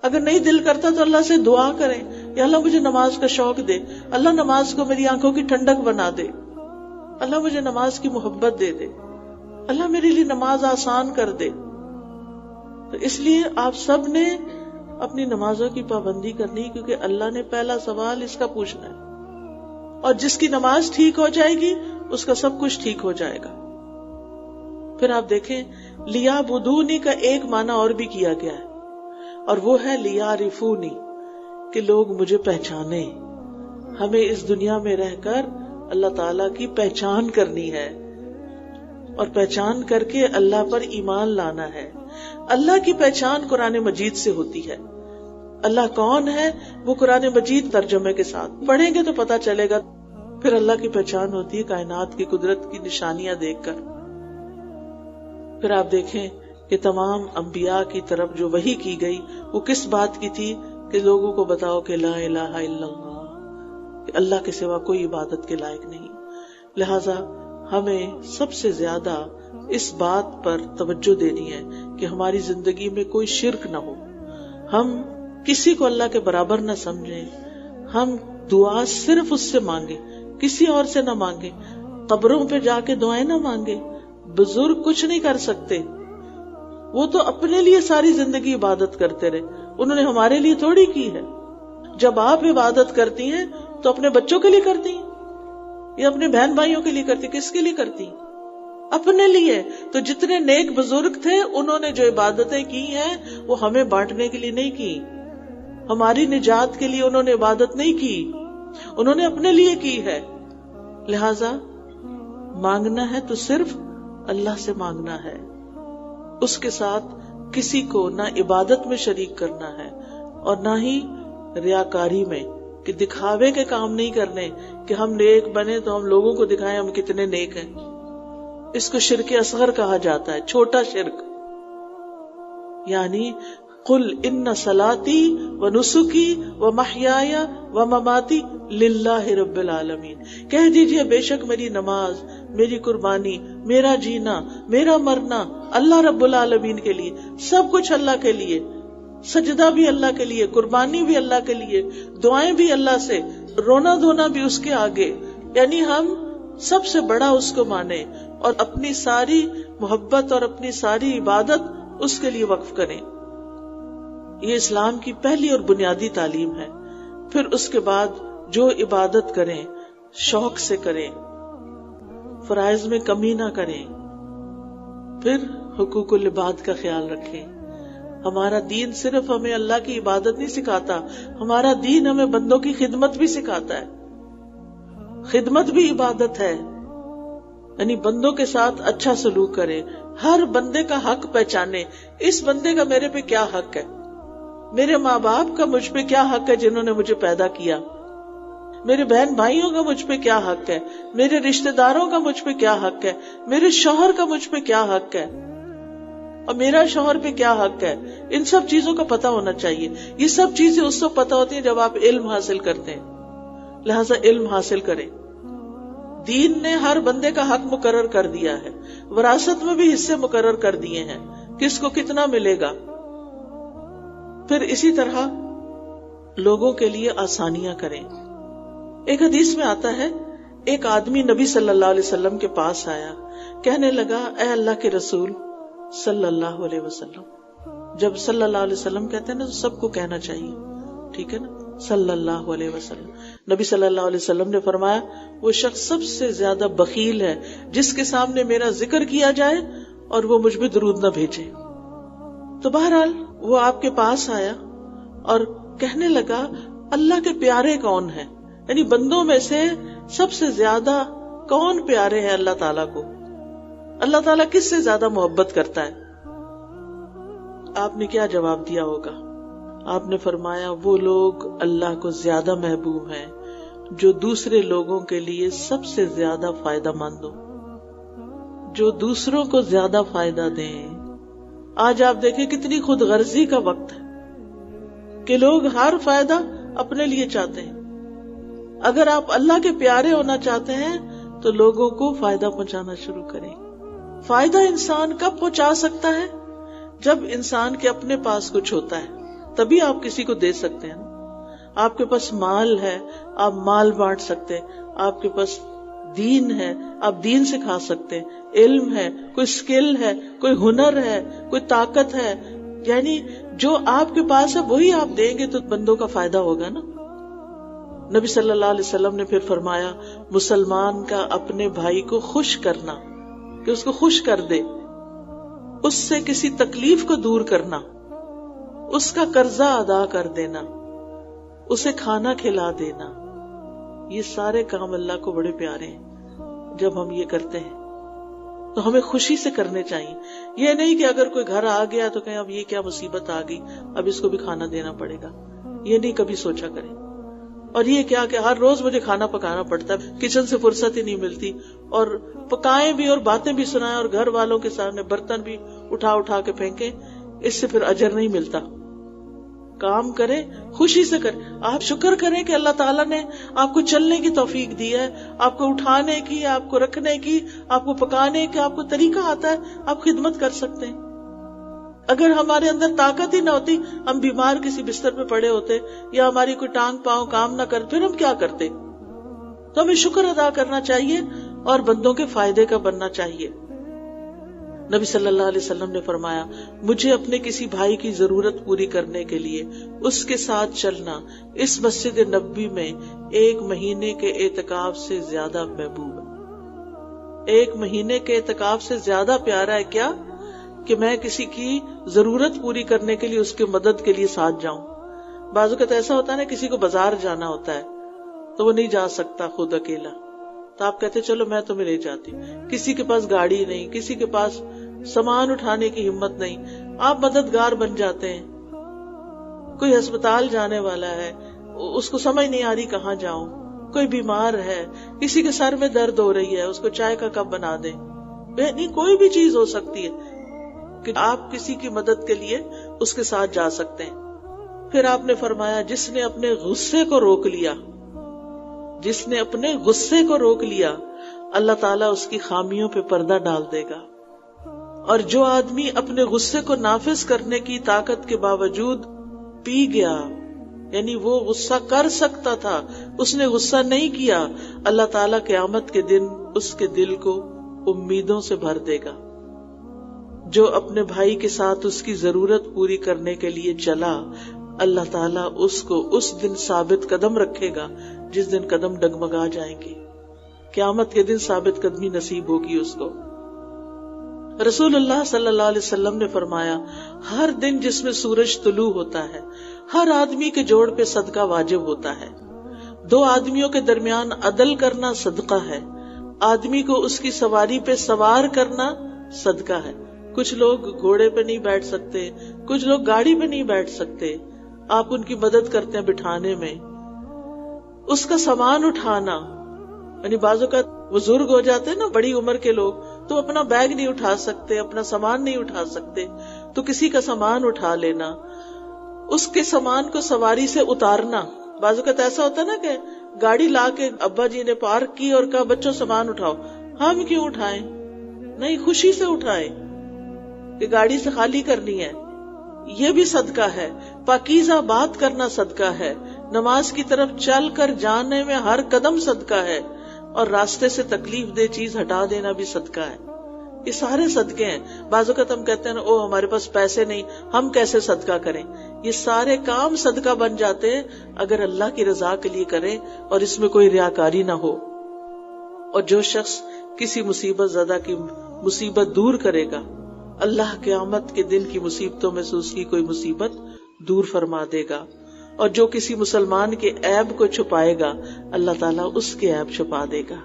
اگر نہیں دل کرتا تو اللہ سے دعا کریں، یا اللہ مجھے نماز کا شوق دے، اللہ نماز کو میری آنکھوں کی ٹھنڈک بنا دے، اللہ مجھے نماز کی محبت دے دے، اللہ میرے لیے نماز آسان کر دے۔ تو اس لیے آپ سب نے اپنی نمازوں کی پابندی کرنی، کیونکہ اللہ نے پہلا سوال اس کا پوچھنا ہے، اور جس کی نماز ٹھیک ہو جائے گی اس کا سب کچھ ٹھیک ہو جائے گا۔ پھر آپ دیکھیں لیعبدونی کا ایک معنی اور بھی کیا گیا ہے، اور وہ ہے لیعرفونی، کہ لوگ مجھے پہچانے۔ ہمیں اس دنیا میں رہ کر اللہ تعالیٰ کی پہچان کرنی ہے، اور پہچان کر کے اللہ پر ایمان لانا ہے۔ اللہ کی پہچان قرآن مجید سے ہوتی ہے۔ اللہ کون ہے وہ قرآن مجید ترجمے کے ساتھ پڑھیں گے تو پتہ چلے گا۔ پھر اللہ کی پہچان ہوتی ہے کائنات کی قدرت کی نشانیاں دیکھ کر۔ پھر آپ دیکھیں کہ تمام انبیاء کی طرف جو وحی کی گئی وہ کس بات کی تھی؟ کہ لوگوں کو بتاؤ کہ لا الہ الا اللہ، کہ اللہ کے سوا کوئی عبادت کے لائق نہیں۔ لہذا ہمیں سب سے زیادہ اس بات پر توجہ دینی ہے کہ ہماری زندگی میں کوئی شرک نہ ہو، ہم کسی کو اللہ کے برابر نہ سمجھیں، ہم دعا صرف اس سے مانگیں، کسی اور سے نہ مانگیں، قبروں پہ جا کے دعائیں نہ مانگیں۔ بزرگ کچھ نہیں کر سکتے، وہ تو اپنے لیے ساری زندگی عبادت کرتے رہے، انہوں نے ہمارے لیے تھوڑی کی ہے۔ جب آپ عبادت کرتی ہیں تو اپنے بچوں کے لیے کرتی ہیں یا اپنے بہن بھائیوں کے لیے کرتی؟ کس کے لیے کرتی؟ اپنے لیے۔ تو جتنے نیک بزرگ تھے انہوں نے جو عبادتیں کی ہیں وہ ہمیں بانٹنے کے لیے نہیں کی، ہماری نجات کے لیے انہوں نے عبادت نہیں کی، انہوں نے اپنے لیے کی ہے۔ لہذا مانگنا ہے تو صرف اللہ سے مانگنا ہے، اس کے ساتھ کسی کو نہ عبادت میں شریک کرنا ہے اور نہ ہی ریاکاری میں، کہ دکھاوے کے کام نہیں کرنے کہ ہم نیک بنے تو ہم لوگوں کو دکھائیں ہم کتنے نیک ہیں۔ اس کو شرک اصغر کہا جاتا ہے، چھوٹا شرک۔ یعنی قل ان صلاتی و نسکی و محیایا و مماتی للہ رب العالمین، کہہ دیجئے بے شک میری نماز، میری قربانی، میرا جینا، میرا مرنا اللہ رب العالمین کے لیے، سب کچھ اللہ کے لیے، سجدہ بھی اللہ کے لیے، قربانی بھی اللہ کے لیے، دعائیں بھی اللہ سے، رونا دھونا بھی اس کے آگے، یعنی ہم سب سے بڑا اس کو مانے اور اپنی ساری محبت اور اپنی ساری عبادت اس کے لیے وقف کریں۔ یہ اسلام کی پہلی اور بنیادی تعلیم ہے۔ پھر اس کے بعد جو عبادت کریں شوق سے کریں، فرائض میں کمی نہ کریں، پھر حقوق العباد کا خیال رکھیں۔ ہمارا دین صرف ہمیں اللہ کی عبادت نہیں سکھاتا، ہمارا دین ہمیں بندوں کی خدمت بھی سکھاتا ہے۔ خدمت بھی عبادت ہے، یعنی بندوں کے ساتھ اچھا سلوک کریں، ہر بندے کا حق پہچانے، اس بندے کا میرے پہ کیا حق ہے، میرے ماں باپ کا مجھ پہ کیا حق ہے جنہوں نے مجھے پیدا کیا، میرے بہن بھائیوں کا مجھ پہ کیا حق ہے، میرے رشتہ داروں کا مجھ پہ کیا حق ہے، میرے شوہر کا مجھ پہ کیا حق ہے، اور میرا شوہر پہ کیا حق ہے۔ ان سب چیزوں کا پتہ ہونا چاہیے۔ یہ سب چیزیں اس وقت پتہ ہوتی ہیں جب آپ علم حاصل کرتے ہیں، لہذا علم حاصل کریں۔ دین نے ہر بندے کا حق مقرر کر دیا ہے، وراثت میں بھی حصے مقرر کر دیے ہیں، کس کو کتنا ملے گا۔ پھر اسی طرح لوگوں کے لیے آسانیاں کریں۔ ایک حدیث میں آتا ہے، ایک آدمی نبی صلی اللہ علیہ وسلم کے پاس آیا، کہنے لگا اے اللہ کے رسول صلی اللہ علیہ وسلم۔ جب صلی اللہ علیہ وسلم کہتے ہیں نا تو سب کو کہنا چاہیے، ٹھیک ہے نا، صلی اللہ علیہ وسلم۔ نبی صلی اللہ علیہ وسلم نے فرمایا وہ شخص سب سے زیادہ بخیل ہے جس کے سامنے میرا ذکر کیا جائے اور وہ مجھ پہ درود نہ بھیجے۔ تو بہرحال وہ آپ کے پاس آیا اور کہنے لگا اللہ کے پیارے کون ہیں، یعنی بندوں میں سے سب سے زیادہ کون پیارے ہیں اللہ تعالیٰ کو، اللہ تعالیٰ کس سے زیادہ محبت کرتا ہے۔ آپ نے کیا جواب دیا ہوگا؟ آپ نے فرمایا وہ لوگ اللہ کو زیادہ محبوب ہیں جو دوسرے لوگوں کے لیے سب سے زیادہ فائدہ مند ہو، جو دوسروں کو زیادہ فائدہ دیں۔ آج آپ دیکھیں کتنی خود غرضی کا وقت ہے کہ لوگ ہر فائدہ اپنے لیے چاہتے ہیں۔ اگر آپ اللہ کے پیارے ہونا چاہتے ہیں تو لوگوں کو فائدہ پہنچانا شروع کریں۔ فائدہ انسان کب پہنچا سکتا ہے؟ جب انسان کے اپنے پاس کچھ ہوتا ہے تبھی آپ کسی کو دے سکتے ہیں۔ آپ کے پاس مال ہے، آپ مال بانٹ سکتے ہیں، آپ کے پاس دین ہے، آپ دین سکھا سکتے ہیں، علم ہے، کوئی سکل ہے، کوئی ہنر ہے، کوئی طاقت ہے، یعنی جو آپ کے پاس ہے وہی آپ دیں گے تو بندوں کا فائدہ ہوگا نا۔ نبی صلی اللہ علیہ وسلم نے پھر فرمایا مسلمان کا اپنے بھائی کو خوش کرنا، کہ اس کو خوش کر دے، اس سے کسی تکلیف کو دور کرنا، اس کا قرضہ ادا کر دینا، اسے کھانا کھلا دینا، یہ سارے کام اللہ کو بڑے پیارے ہیں۔ جب ہم یہ کرتے ہیں تو ہمیں خوشی سے کرنے چاہیے، یہ نہیں کہ اگر کوئی گھر آ گیا تو کہیں اب یہ کیا مصیبت آ گئی، اب اس کو بھی کھانا دینا پڑے گا، یہ نہیں کبھی سوچا کریں۔ اور یہ کیا کہ ہر روز مجھے کھانا پکانا پڑتا ہے، کچن سے فرصت ہی نہیں ملتی، اور پکائیں بھی اور باتیں بھی سنائیں اور گھر والوں کے سامنے برتن بھی اٹھا اٹھا کے پھینکیں، اس سے پھر اجر نہیں ملتا۔ کام کریں، خوشی سے کریں۔ آپ شکر کریں کہ اللہ تعالیٰ نے آپ کو چلنے کی توفیق دی ہے، آپ کو اٹھانے کی، آپ کو رکھنے کی، آپ کو پکانے کی، آپ کو طریقہ آتا ہے، آپ خدمت کر سکتے ہیں۔ اگر ہمارے اندر طاقت ہی نہ ہوتی، ہم بیمار کسی بستر پہ پڑے ہوتے یا ہماری کوئی ٹانگ پاؤں کام نہ کرتے، پھر ہم کیا کرتے؟ تو ہمیں شکر ادا کرنا چاہیے اور بندوں کے فائدے کا بننا چاہیے۔ نبی صلی اللہ علیہ وسلم نے فرمایا مجھے اپنے کسی بھائی کی ضرورت پوری کرنے کے لیے اس کے ساتھ چلنا اس مسجد نبوی میں 1 مہینے کے اعتکاف سے زیادہ محبوب ہے۔ 1 مہینے کے اعتکاف سے زیادہ پیارا ہے کیا کہ میں کسی کی ضرورت پوری کرنے کے لیے اس کی مدد کے لیے ساتھ جاؤں۔ بعض اوقات ایسا ہوتا ہے نا، کسی کو بازار جانا ہوتا ہے تو وہ نہیں جا سکتا خود اکیلا، تو آپ کہتے چلو میں تمہیں لے جاتی۔ کسی کے پاس گاڑی نہیں، کسی کے پاس سامان اٹھانے کی ہمت نہیں، آپ مددگار بن جاتے ہیں۔ کوئی ہسپتال جانے والا ہے، اس کو سمجھ نہیں آ رہی کہاں جاؤں، کوئی بیمار ہے، کسی کے سر میں درد ہو رہی ہے، اس کو چائے کا کپ بنا دیں، نہیں کوئی بھی چیز ہو سکتی ہے۔ کہ آپ کسی کی مدد کے لیے اس کے ساتھ جا سکتے ہیں. پھر آپ نے فرمایا جس نے اپنے غصے کو روک لیا، جس نے اپنے غصے کو روک لیا، اللہ تعالیٰ اس کی خامیوں پہ پردہ ڈال دے گا. اور جو آدمی اپنے غصے کو نافذ کرنے کی طاقت کے باوجود پی گیا، یعنی وہ غصہ کر سکتا تھا، اس نے غصہ نہیں کیا، اللہ تعالیٰ قیامت کے دن اس کے دل کو امیدوں سے بھر دے گا. جو اپنے بھائی کے ساتھ اس کی ضرورت پوری کرنے کے لیے چلا، اللہ تعالیٰ اس کو اس دن ثابت قدم رکھے گا جس دن قدم ڈگمگا جائیں گے. قیامت کے دن ثابت قدمی نصیب ہوگی اس کو. رسول اللہ صلی اللہ علیہ وسلم نے فرمایا ہر دن جس میں سورج طلوع ہوتا ہے ہر آدمی کے جوڑ پہ صدقہ واجب ہوتا ہے. 2 آدمیوں کے درمیان عدل کرنا صدقہ ہے. آدمی کو اس کی سواری پہ سوار کرنا صدقہ ہے. کچھ لوگ گھوڑے پہ نہیں بیٹھ سکتے، کچھ لوگ گاڑی پہ نہیں بیٹھ سکتے، آپ ان کی مدد کرتے ہیں بٹھانے میں. اس کا سامان اٹھانا، یعنی بعض اوقات بزرگ ہو جاتے ہیں نا، بڑی عمر کے لوگ، تو اپنا بیگ نہیں اٹھا سکتے، اپنا سامان نہیں اٹھا سکتے، تو کسی کا سامان اٹھا لینا. اس کے سامان کو سواری سے اتارنا. بعض اوقات ایسا ہوتا ہے نا کہ گاڑی لا کے ابا جی نے پارک کی اور کہا بچوں سامان اٹھاؤ. ہم کیوں اٹھائیں؟ نہیں، خوشی سے اٹھائیں کہ گاڑی سے خالی کرنی ہے. یہ بھی صدقہ ہے. پاکیزہ بات کرنا صدقہ ہے. نماز کی طرف چل کر جانے میں ہر قدم صدقہ ہے. اور راستے سے تکلیف دہ چیز ہٹا دینا بھی صدقہ ہے. یہ سارے صدقے ہیں. بعض اوقات ہم کہتے ہیں او ہمارے پاس پیسے نہیں، ہم کیسے صدقہ کریں. یہ سارے کام صدقہ بن جاتے ہیں اگر اللہ کی رضا کے لیے کریں اور اس میں کوئی ریاکاری نہ ہو. اور جو شخص کسی مصیبت زدہ کی مصیبت دور کرے گا، اللہ قیامت کے دن کی مصیبتوں میں سے اس کی کوئی مصیبت دور فرما دے گا. اور جو کسی مسلمان کے عیب کو چھپائے گا، اللہ تعالیٰ اس کے عیب چھپا دے گا.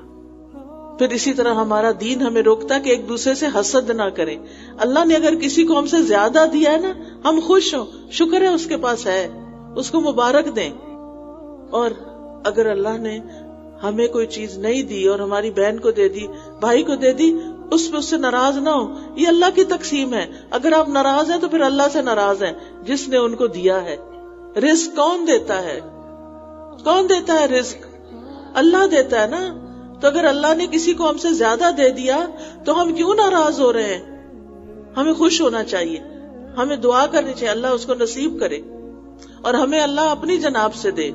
پھر اسی طرح ہمارا دین ہمیں روکتا ہے کہ ایک دوسرے سے حسد نہ کریں. اللہ نے اگر کسی کو ہم سے زیادہ دیا ہے نا، ہم خوش ہوں، شکر ہے اس کے پاس ہے، اس کو مبارک دیں. اور اگر اللہ نے ہمیں کوئی چیز نہیں دی اور ہماری بہن کو دے دی، بھائی کو دے دی، اس پہ اس سے ناراض نہ ہو. یہ اللہ کی تقسیم ہے. اگر آپ ناراض ہیں تو پھر اللہ سے ناراض ہیں جس نے ان کو دیا ہے. رزق کون دیتا ہے؟ کون دیتا ہے رزق؟ اللہ دیتا ہے نا. تو اگر اللہ نے کسی کو ہم سے زیادہ دے دیا تو ہم کیوں ناراض ہو رہے ہیں؟ ہمیں خوش ہونا چاہیے، ہمیں دعا کرنی چاہیے اللہ اس کو نصیب کرے، اور ہمیں اللہ اپنی جناب سے دے.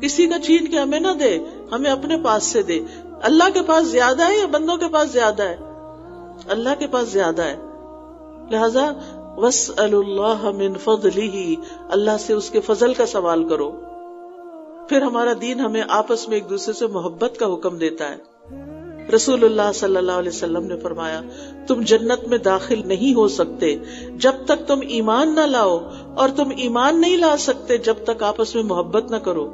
کسی کا چھین کے ہمیں نہ دے، ہمیں اپنے پاس سے دے. اللہ کے پاس زیادہ ہے یا بندوں کے پاس زیادہ ہے؟ اللہ کے پاس زیادہ ہے. لہذا وَاسْأَلُوا اللَّهَ مِن فَضْلِهِ، اللہ سے اس کے فضل کا سوال کرو. پھر ہمارا دین ہمیں آپس میں ایک دوسرے سے محبت کا حکم دیتا ہے. رسول اللہ صلی اللہ علیہ وسلم نے فرمایا تم جنت میں داخل نہیں ہو سکتے جب تک تم ایمان نہ لاؤ، اور تم ایمان نہیں لا سکتے جب تک آپس میں محبت نہ کرو.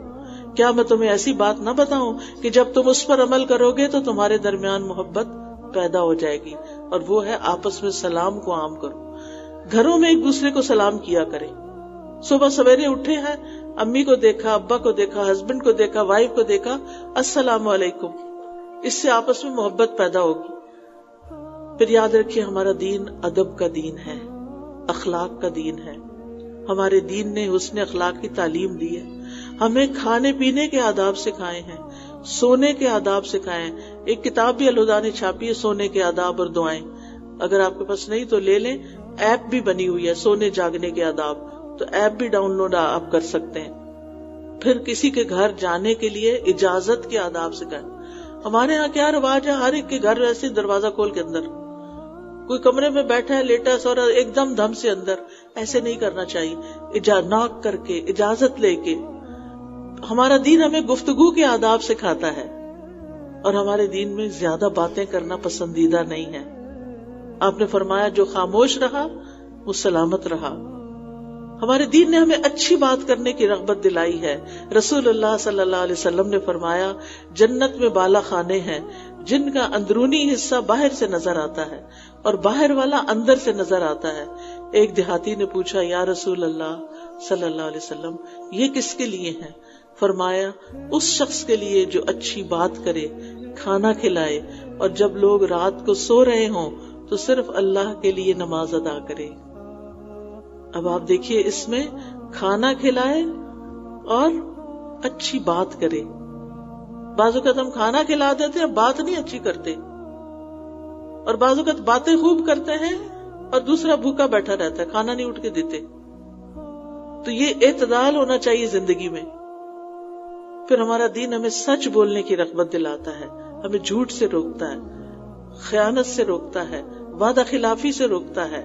کیا میں تمہیں ایسی بات نہ بتاؤں کہ جب تم اس پر عمل کرو گے تو تمہارے درمیان محبت پیدا ہو جائے گی؟ اور وہ ہے آپس میں سلام کو عام کرو. گھروں میں ایک دوسرے کو سلام کیا کریں. صبح سویرے اٹھے ہیں، امی کو دیکھا، ابا کو دیکھا، ہسبینڈ کو دیکھا، وائف کو دیکھا، السلام علیکم. اس سے آپس میں محبت پیدا ہوگی. پھر یاد رکھیے ہمارا دین ادب کا دین ہے، اخلاق کا دین ہے. ہمارے دین نے حسن اخلاق کی تعلیم دی ہے. ہمیں کھانے پینے کے آداب سکھائے ہیں، سونے کے آداب سکھائے ہیں. ایک کتاب بھی الہدا نے چھاپی ہے، سونے کے آداب اور دعائیں. اگر آپ کے پاس نہیں تو لے لیں. ایپ بھی بنی ہوئی ہے سونے جاگنے کے آداب، تو ایپ بھی ڈاؤن لوڈ آپ کر سکتے ہیں. پھر کسی کے گھر جانے کے لیے اجازت کے آداب سکھائیں. ہمارے ہاں کیا رواج ہے، ہر ایک کے گھر ویسے دروازہ کھول کے اندر، کوئی کمرے میں بیٹھا ہے لیٹا سو رہا ایک دم دھم سے اندر. ایسے نہیں کرنا چاہیے. ناک کر کے اجازت لے کے. ہمارا دین ہمیں گفتگو کے آداب سکھاتا ہے، اور ہمارے دین میں زیادہ باتیں کرنا پسندیدہ نہیں ہے. آپ نے فرمایا جو خاموش رہا وہ سلامت رہا. ہمارے دین نے ہمیں اچھی بات کرنے کی رغبت دلائی ہے. رسول اللہ صلی اللہ علیہ وسلم نے فرمایا جنت میں بالا خانے ہیں جن کا اندرونی حصہ باہر سے نظر آتا ہے اور باہر والا اندر سے نظر آتا ہے. ایک دیہاتی نے پوچھا یا رسول اللہ صلی اللہ علیہ وسلم یہ کس کے لیے ہیں؟ فرمایا اس شخص کے لیے جو اچھی بات کرے، کھانا کھلائے، اور جب لوگ رات کو سو رہے ہوں تو تو صرف اللہ کے لیے نماز ادا کرے. اب آپ دیکھیے اس میں کھانا کھلائے اور اچھی بات کرے. بعض اوقات ہم کھانا کھلا دیتے ہیں، بات نہیں اچھی کرتے، اور بعض اوقات باتیں خوب کرتے ہیں اور دوسرا بھوکا بیٹھا رہتا ہے، کھانا نہیں اٹھ کے دیتے. تو یہ اعتدال ہونا چاہیے زندگی میں. پھر ہمارا دین ہمیں سچ بولنے کی رغبت دلاتا ہے، ہمیں جھوٹ سے روکتا ہے، خیانت سے روکتا ہے، وعدہ خلافی سے روکتا ہے.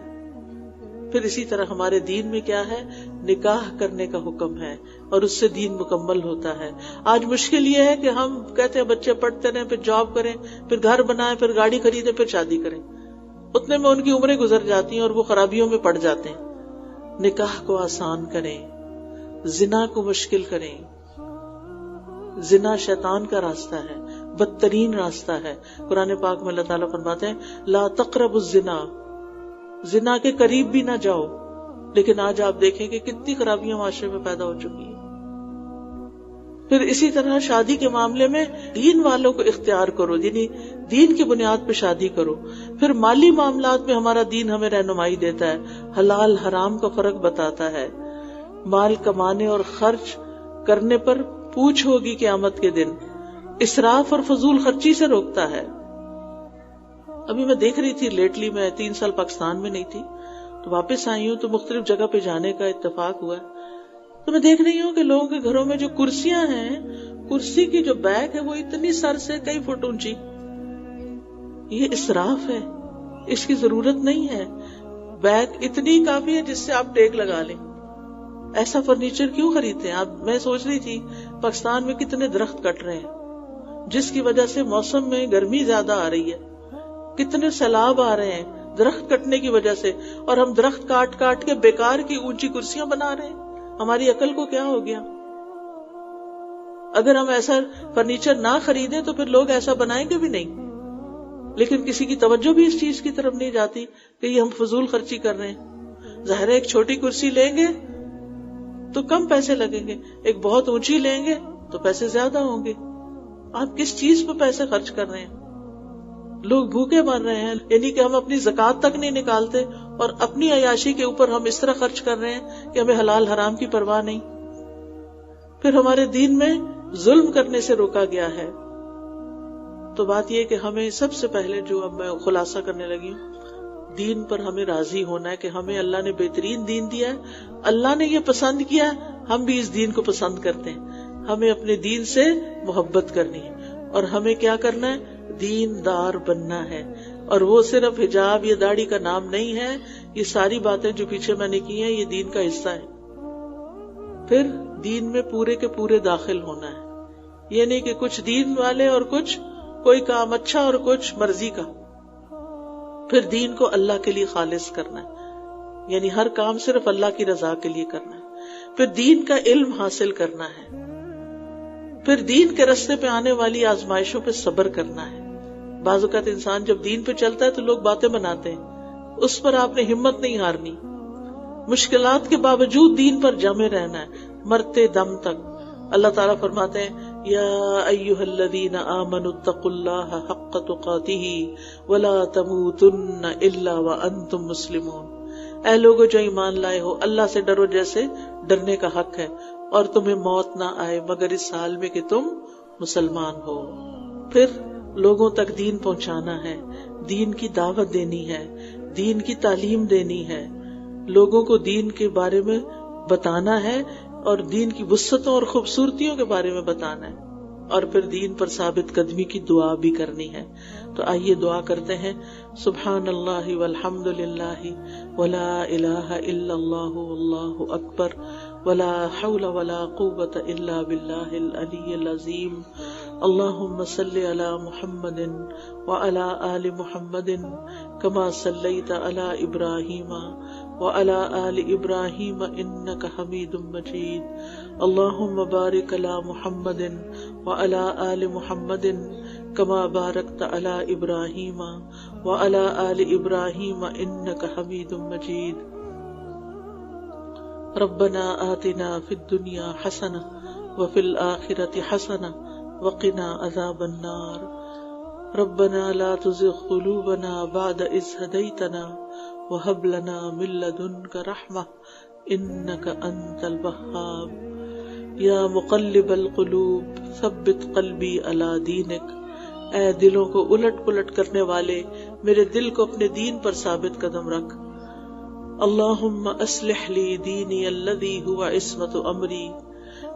پھر اسی طرح ہمارے دین میں کیا ہے، نکاح کرنے کا حکم ہے، اور اس سے دین مکمل ہوتا ہے. آج مشکل یہ ہے کہ ہم کہتے ہیں بچے پڑھتے رہیں، پھر جاب کریں، پھر گھر بنائیں، پھر گاڑی خریدیں، پھر شادی کریں. اتنے میں ان کی عمریں گزر جاتی ہیں اور وہ خرابیوں میں پڑ جاتے ہیں. نکاح کو آسان کریں، زنا کو مشکل کریں. زنا شیطان کا راستہ ہے، بدترین راستہ ہے. قرآن پاک میں اللہ تعالیٰ فرماتے ہیں لا تقربوا الزنا، زنا کے قریب بھی نہ جاؤ. لیکن آج آپ دیکھیں کہ کتنی خرابیاں معاشرے میں پیدا ہو چکی ہیں. پھر اسی طرح شادی کے معاملے میں دین والوں کو اختیار کرو، یعنی دین کی بنیاد پہ شادی کرو. پھر مالی معاملات میں ہمارا دین ہمیں رہنمائی دیتا ہے، حلال حرام کا فرق بتاتا ہے. مال کمانے اور خرچ کرنے پر پوچھ ہوگی قیامت کے دن. اسراف اور فضول خرچی سے روکتا ہے. ابھی میں دیکھ رہی تھی لیٹلی، میں 3 سال پاکستان میں نہیں تھی، تو واپس آئی ہوں تو مختلف جگہ پہ جانے کا اتفاق ہوا. تو میں دیکھ رہی ہوں کہ لوگوں کے گھروں میں جو کرسیاں ہیں، کرسی کی جو بیک ہے وہ اتنی سر سے کئی فٹ اونچی. یہ اسراف ہے، اس کی ضرورت نہیں ہے. بیک اتنی کافی ہے جس سے آپ ٹیک لگا لیں. ایسا فرنیچر کیوں خریدتے ہیں آپ؟ میں سوچ رہی تھی پاکستان میں کتنے درخت کٹ رہے ہیں، جس کی وجہ سے موسم میں گرمی زیادہ آ رہی ہے، کتنے سیلاب آ رہے ہیں درخت کٹنے کی وجہ سے، اور ہم درخت کاٹ کاٹ کے بیکار کی اونچی کرسیاں بنا رہے ہیں. ہماری عقل کو کیا ہو گیا؟ اگر ہم ایسا فرنیچر نہ خریدیں تو پھر لوگ ایسا بنائیں گے بھی نہیں. لیکن کسی کی توجہ بھی اس چیز کی طرف نہیں جاتی کہ یہ ہم فضول خرچی کر رہے ہیں. ظاہر ہے ایک چھوٹی کرسی لیں گے تو کم پیسے لگیں گے، ایک بہت اونچی لیں گے تو پیسے زیادہ ہوں گے. آپ کس چیز پہ پیسے خرچ کر رہے ہیں؟ لوگ بھوکے مر رہے ہیں، یعنی کہ ہم اپنی زکوٰۃ تک نہیں نکالتے اور اپنی عیاشی کے اوپر ہم اس طرح خرچ کر رہے ہیں کہ ہمیں حلال حرام کی پرواہ نہیں. پھر ہمارے دین میں ظلم کرنے سے روکا گیا ہے. تو بات یہ کہ ہمیں سب سے پہلے جو اب میں خلاصہ کرنے لگی ہوں، دین پر ہمیں راضی ہونا ہے کہ ہمیں اللہ نے بہترین دین دیا ہے، اللہ نے یہ پسند کیا، ہم بھی اس دین کو پسند کرتے ہیں. ہمیں اپنے دین سے محبت کرنی ہے اور ہمیں کیا کرنا ہے، دین دار بننا ہے. اور وہ صرف حجاب یا داڑھی کا نام نہیں ہے، یہ ساری باتیں جو پیچھے میں نے کی ہیں یہ دین کا حصہ ہے. پھر دین میں پورے کے پورے داخل ہونا ہے، یہ نہیں کہ کچھ دین والے اور کچھ کوئی کام اچھا اور کچھ مرضی کا. پھر دین کو اللہ کے لیے خالص کرنا ہے، یعنی ہر کام صرف اللہ کی رضا کے لیے کرنا ہے. پھر دین کا علم حاصل کرنا ہے. پھر دین کے راستے پہ آنے والی آزمائشوں پہ صبر کرنا ہے. بعض اوقات انسان جب دین پہ چلتا ہے تو لوگ باتیں بناتے ہیں، اس پر آپ نے ہمت نہیں ہارنی. مشکلات کے باوجود دین پر جمے رہنا ہے مرتے دم تک. اللہ تعالیٰ فرماتے ہیں یا ایھا الذین آمنوا اتقوا اللہ حق تقاتہ ولا تموتن الا وانتم مسلمون. اے لوگو جو ایمان لائے ہو، اللہ سے ڈرو جیسے ڈرنے کا حق ہے، اور تمہیں موت نہ آئے مگر اس حال میں کہ تم مسلمان ہو. پھر لوگوں تک دین پہنچانا ہے، دین کی دعوت دینی ہے، دین کی تعلیم دینی ہے، لوگوں کو دین کے بارے میں بتانا ہے اور دین کی وسعتوں اور خوبصورتیوں کے بارے میں بتانا ہے، اور پھر دین پر ثابت قدمی کی دعا بھی کرنی ہے. تو آئیے دعا کرتے ہیں. سبحان اللہ والحمد للہ ولا الہ الا اللہ واللہ اکبر ولا حول ولا قوة الا باللہ العلی العظیم. اللہم صلی علی محمد وعلی آل محمد کما صلیت علی ابراہیم وعلی آل ابراہیم انک حمید مجید. اللہم بارک علی محمد وعلی آل محمد کما بارکت علی ابراہیم وعلی آل ابراہیم انک حمید مجید. ربنا آتنا فی الدنیا حسنہ وفی الآخرۃ حسنہ وقنا عذاب النار. ربنا لا تزغ قلوبنا بعد إذ هديتنا وهب لنا من لدنك رحمة إنك أنت الوهاب یا مقلب القلوب ثبت قلبی علی دینک، اے دلوں کو الٹ پلٹ کرنے والے میرے دل کو اپنے دین پر ثابت قدم رکھ۔ اللہم اصلح لی دینی الذی هو عصمت امری،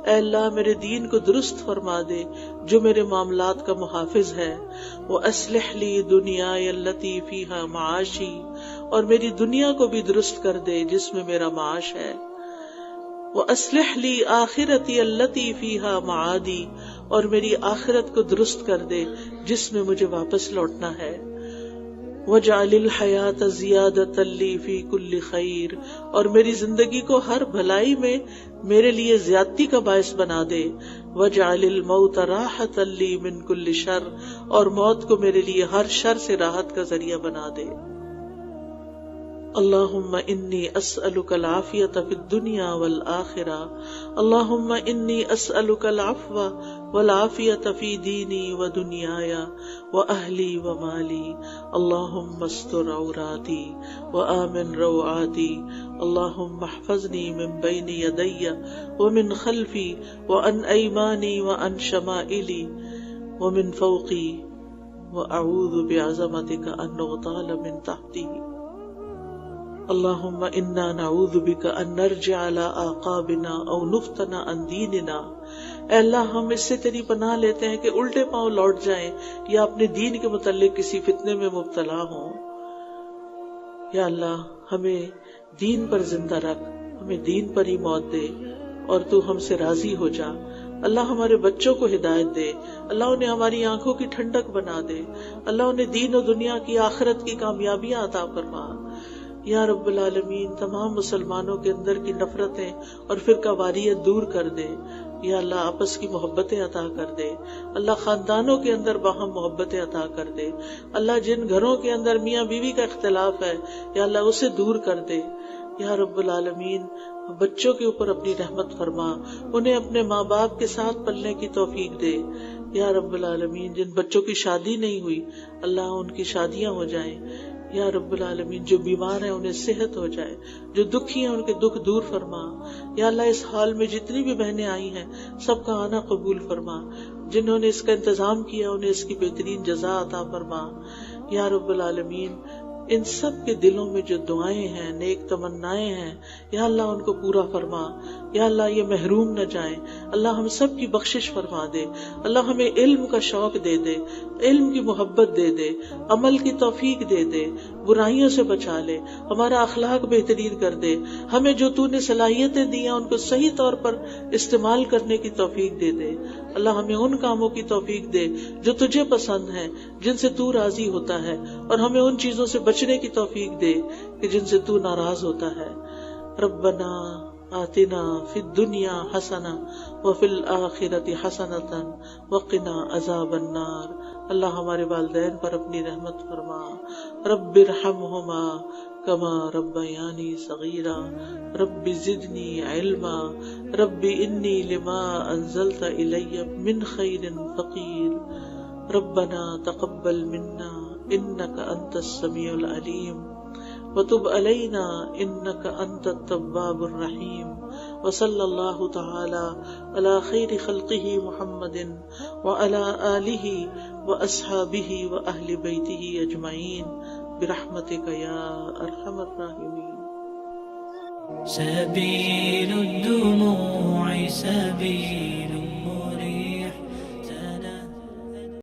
اے اللہ میرے دین کو درست فرما دے جو میرے معاملات کا محافظ ہے۔ وَأَصْلِحْ لِي دُنْيَايَ الَّتِي فِيهَا مَعَاشِي، اور میری دنیا کو بھی درست کر دے جس میں میرا معاش ہے۔ وَأَصْلِحْ لِي آخِرَتِي الَّتِي فِيهَا مَعَادِي، اور میری آخرت کو درست کر دے جس میں مجھے واپس لوٹنا ہے۔ وَاجْعَلِ الْحَيَاةَ زِيَادَةً لِّي فِي كُلِّ خَيْرٍ، اور میری زندگی کو ہر بھلائی میں میرے لیے زیادتی کا باعث بنا دے۔ وَاجْعَلِ الْمَوْتَ رَاحَةً لِّي مِن كُلِّ شَرٍ، اور موت کو میرے لیے ہر شر سے راحت کا ذریعہ بنا دے۔ اللہم انی اسألک العافیۃ فی الدنیا والآخرہ، اللہم انی اسألک العفو والعافیۃ فی دینی ودنیایا واہلی ومالی، اللہم استر عوراتی وآمن روعاتی، اللہم احفظنی من بین یدی ومن خلفی وعن ایمانی وعن شمائلی ومن فوقی، واعوذ بعظمتک ان اغتال من تحتی۔ اللہم انا نعوذ بک ان نرجع علی اعقابنا او نفتن عن دیننا، اے اللہ ہم اس سے تیری پناہ لیتے ہیں کہ الٹے پاؤں لوٹ جائیں یا اپنے دین کے متعلق کسی فتنے میں مبتلا ہوں۔ یا اللہ ہمیں دین پر زندہ رکھ، ہمیں دین پر ہی موت دے اور تو ہم سے راضی ہو جا۔ اللہ ہمارے بچوں کو ہدایت دے، اللہ انہیں ہماری آنکھوں کی ٹھنڈک بنا دے، اللہ انہیں دین و دنیا کی آخرت کی کامیابیاں عطا فرما۔ یا رب العالمین تمام مسلمانوں کے اندر کی نفرتیں اور فرقہ واریت دور کر دے۔ یا اللہ آپس کی محبتیں عطا کر دے، اللہ خاندانوں کے اندر باہم محبتیں عطا کر دے، اللہ جن گھروں کے اندر میاں بیوی کا اختلاف ہے یا اللہ اسے دور کر دے۔ یا رب العالمین بچوں کے اوپر اپنی رحمت فرما، انہیں اپنے ماں باپ کے ساتھ پلنے کی توفیق دے۔ یا رب العالمین جن بچوں کی شادی نہیں ہوئی اللہ ان کی شادیاں ہو جائیں۔ یا رب العالمین جو بیمار ہیں انہیں صحت ہو جائے، جو دکھی ہیں ان کے دکھ دور فرما۔ یا اللہ اس حال میں جتنی بھی بہنیں آئی ہیں سب کا آنا قبول فرما، جنہوں نے اس کا انتظام کیا انہیں اس کی بہترین جزا عطا فرما۔ یا رب العالمین ان سب کے دلوں میں جو دعائیں ہیں، نیک تمنائیں ہیں، یا اللہ ان کو پورا فرما۔ یا اللہ یہ محروم نہ جائیں، اللہ ہم سب کی بخشش فرما دے، اللہ ہمیں علم کا شوق دے دے، علم کی محبت دے دے، عمل کی توفیق دے دے، برائیوں سے بچا لے، ہمارا اخلاق بہترین کر دے، ہمیں جو تو نے صلاحیتیں دی ہیں ان کو صحیح طور پر استعمال کرنے کی توفیق دے دے۔ اللہ ہمیں ان کاموں کی توفیق دے جو تجھے پسند ہیں، جن سے تو راضی ہوتا ہے، اور ہمیں ان چیزوں سے بچنے کی توفیق دے کہ جن سے تو ناراض ہوتا ہے۔ ربنا آتنا فی الدنیا حسنہ وفی الآخرۃ حسنۃ وقنا عذاب النار۔ اللہ ہمارے والدین پر اپنی رحمت فرما۔ رب ارحمہما کما ربیانی صغیرا، رب زدنی علما، رب انی لما انزلت الی من خیر فقیر، ربنا تقبل منا انک انت السمیع العلیم وتب علینا انک انت التواب الرحیم، وصلی اللہ تعالی علی خیر خلقہ محمد وعلی آلہ واصحابہ واہل بیتہ اجمعین برحمتک یا ارحم الراحمین۔ سبیل الدموع سبیل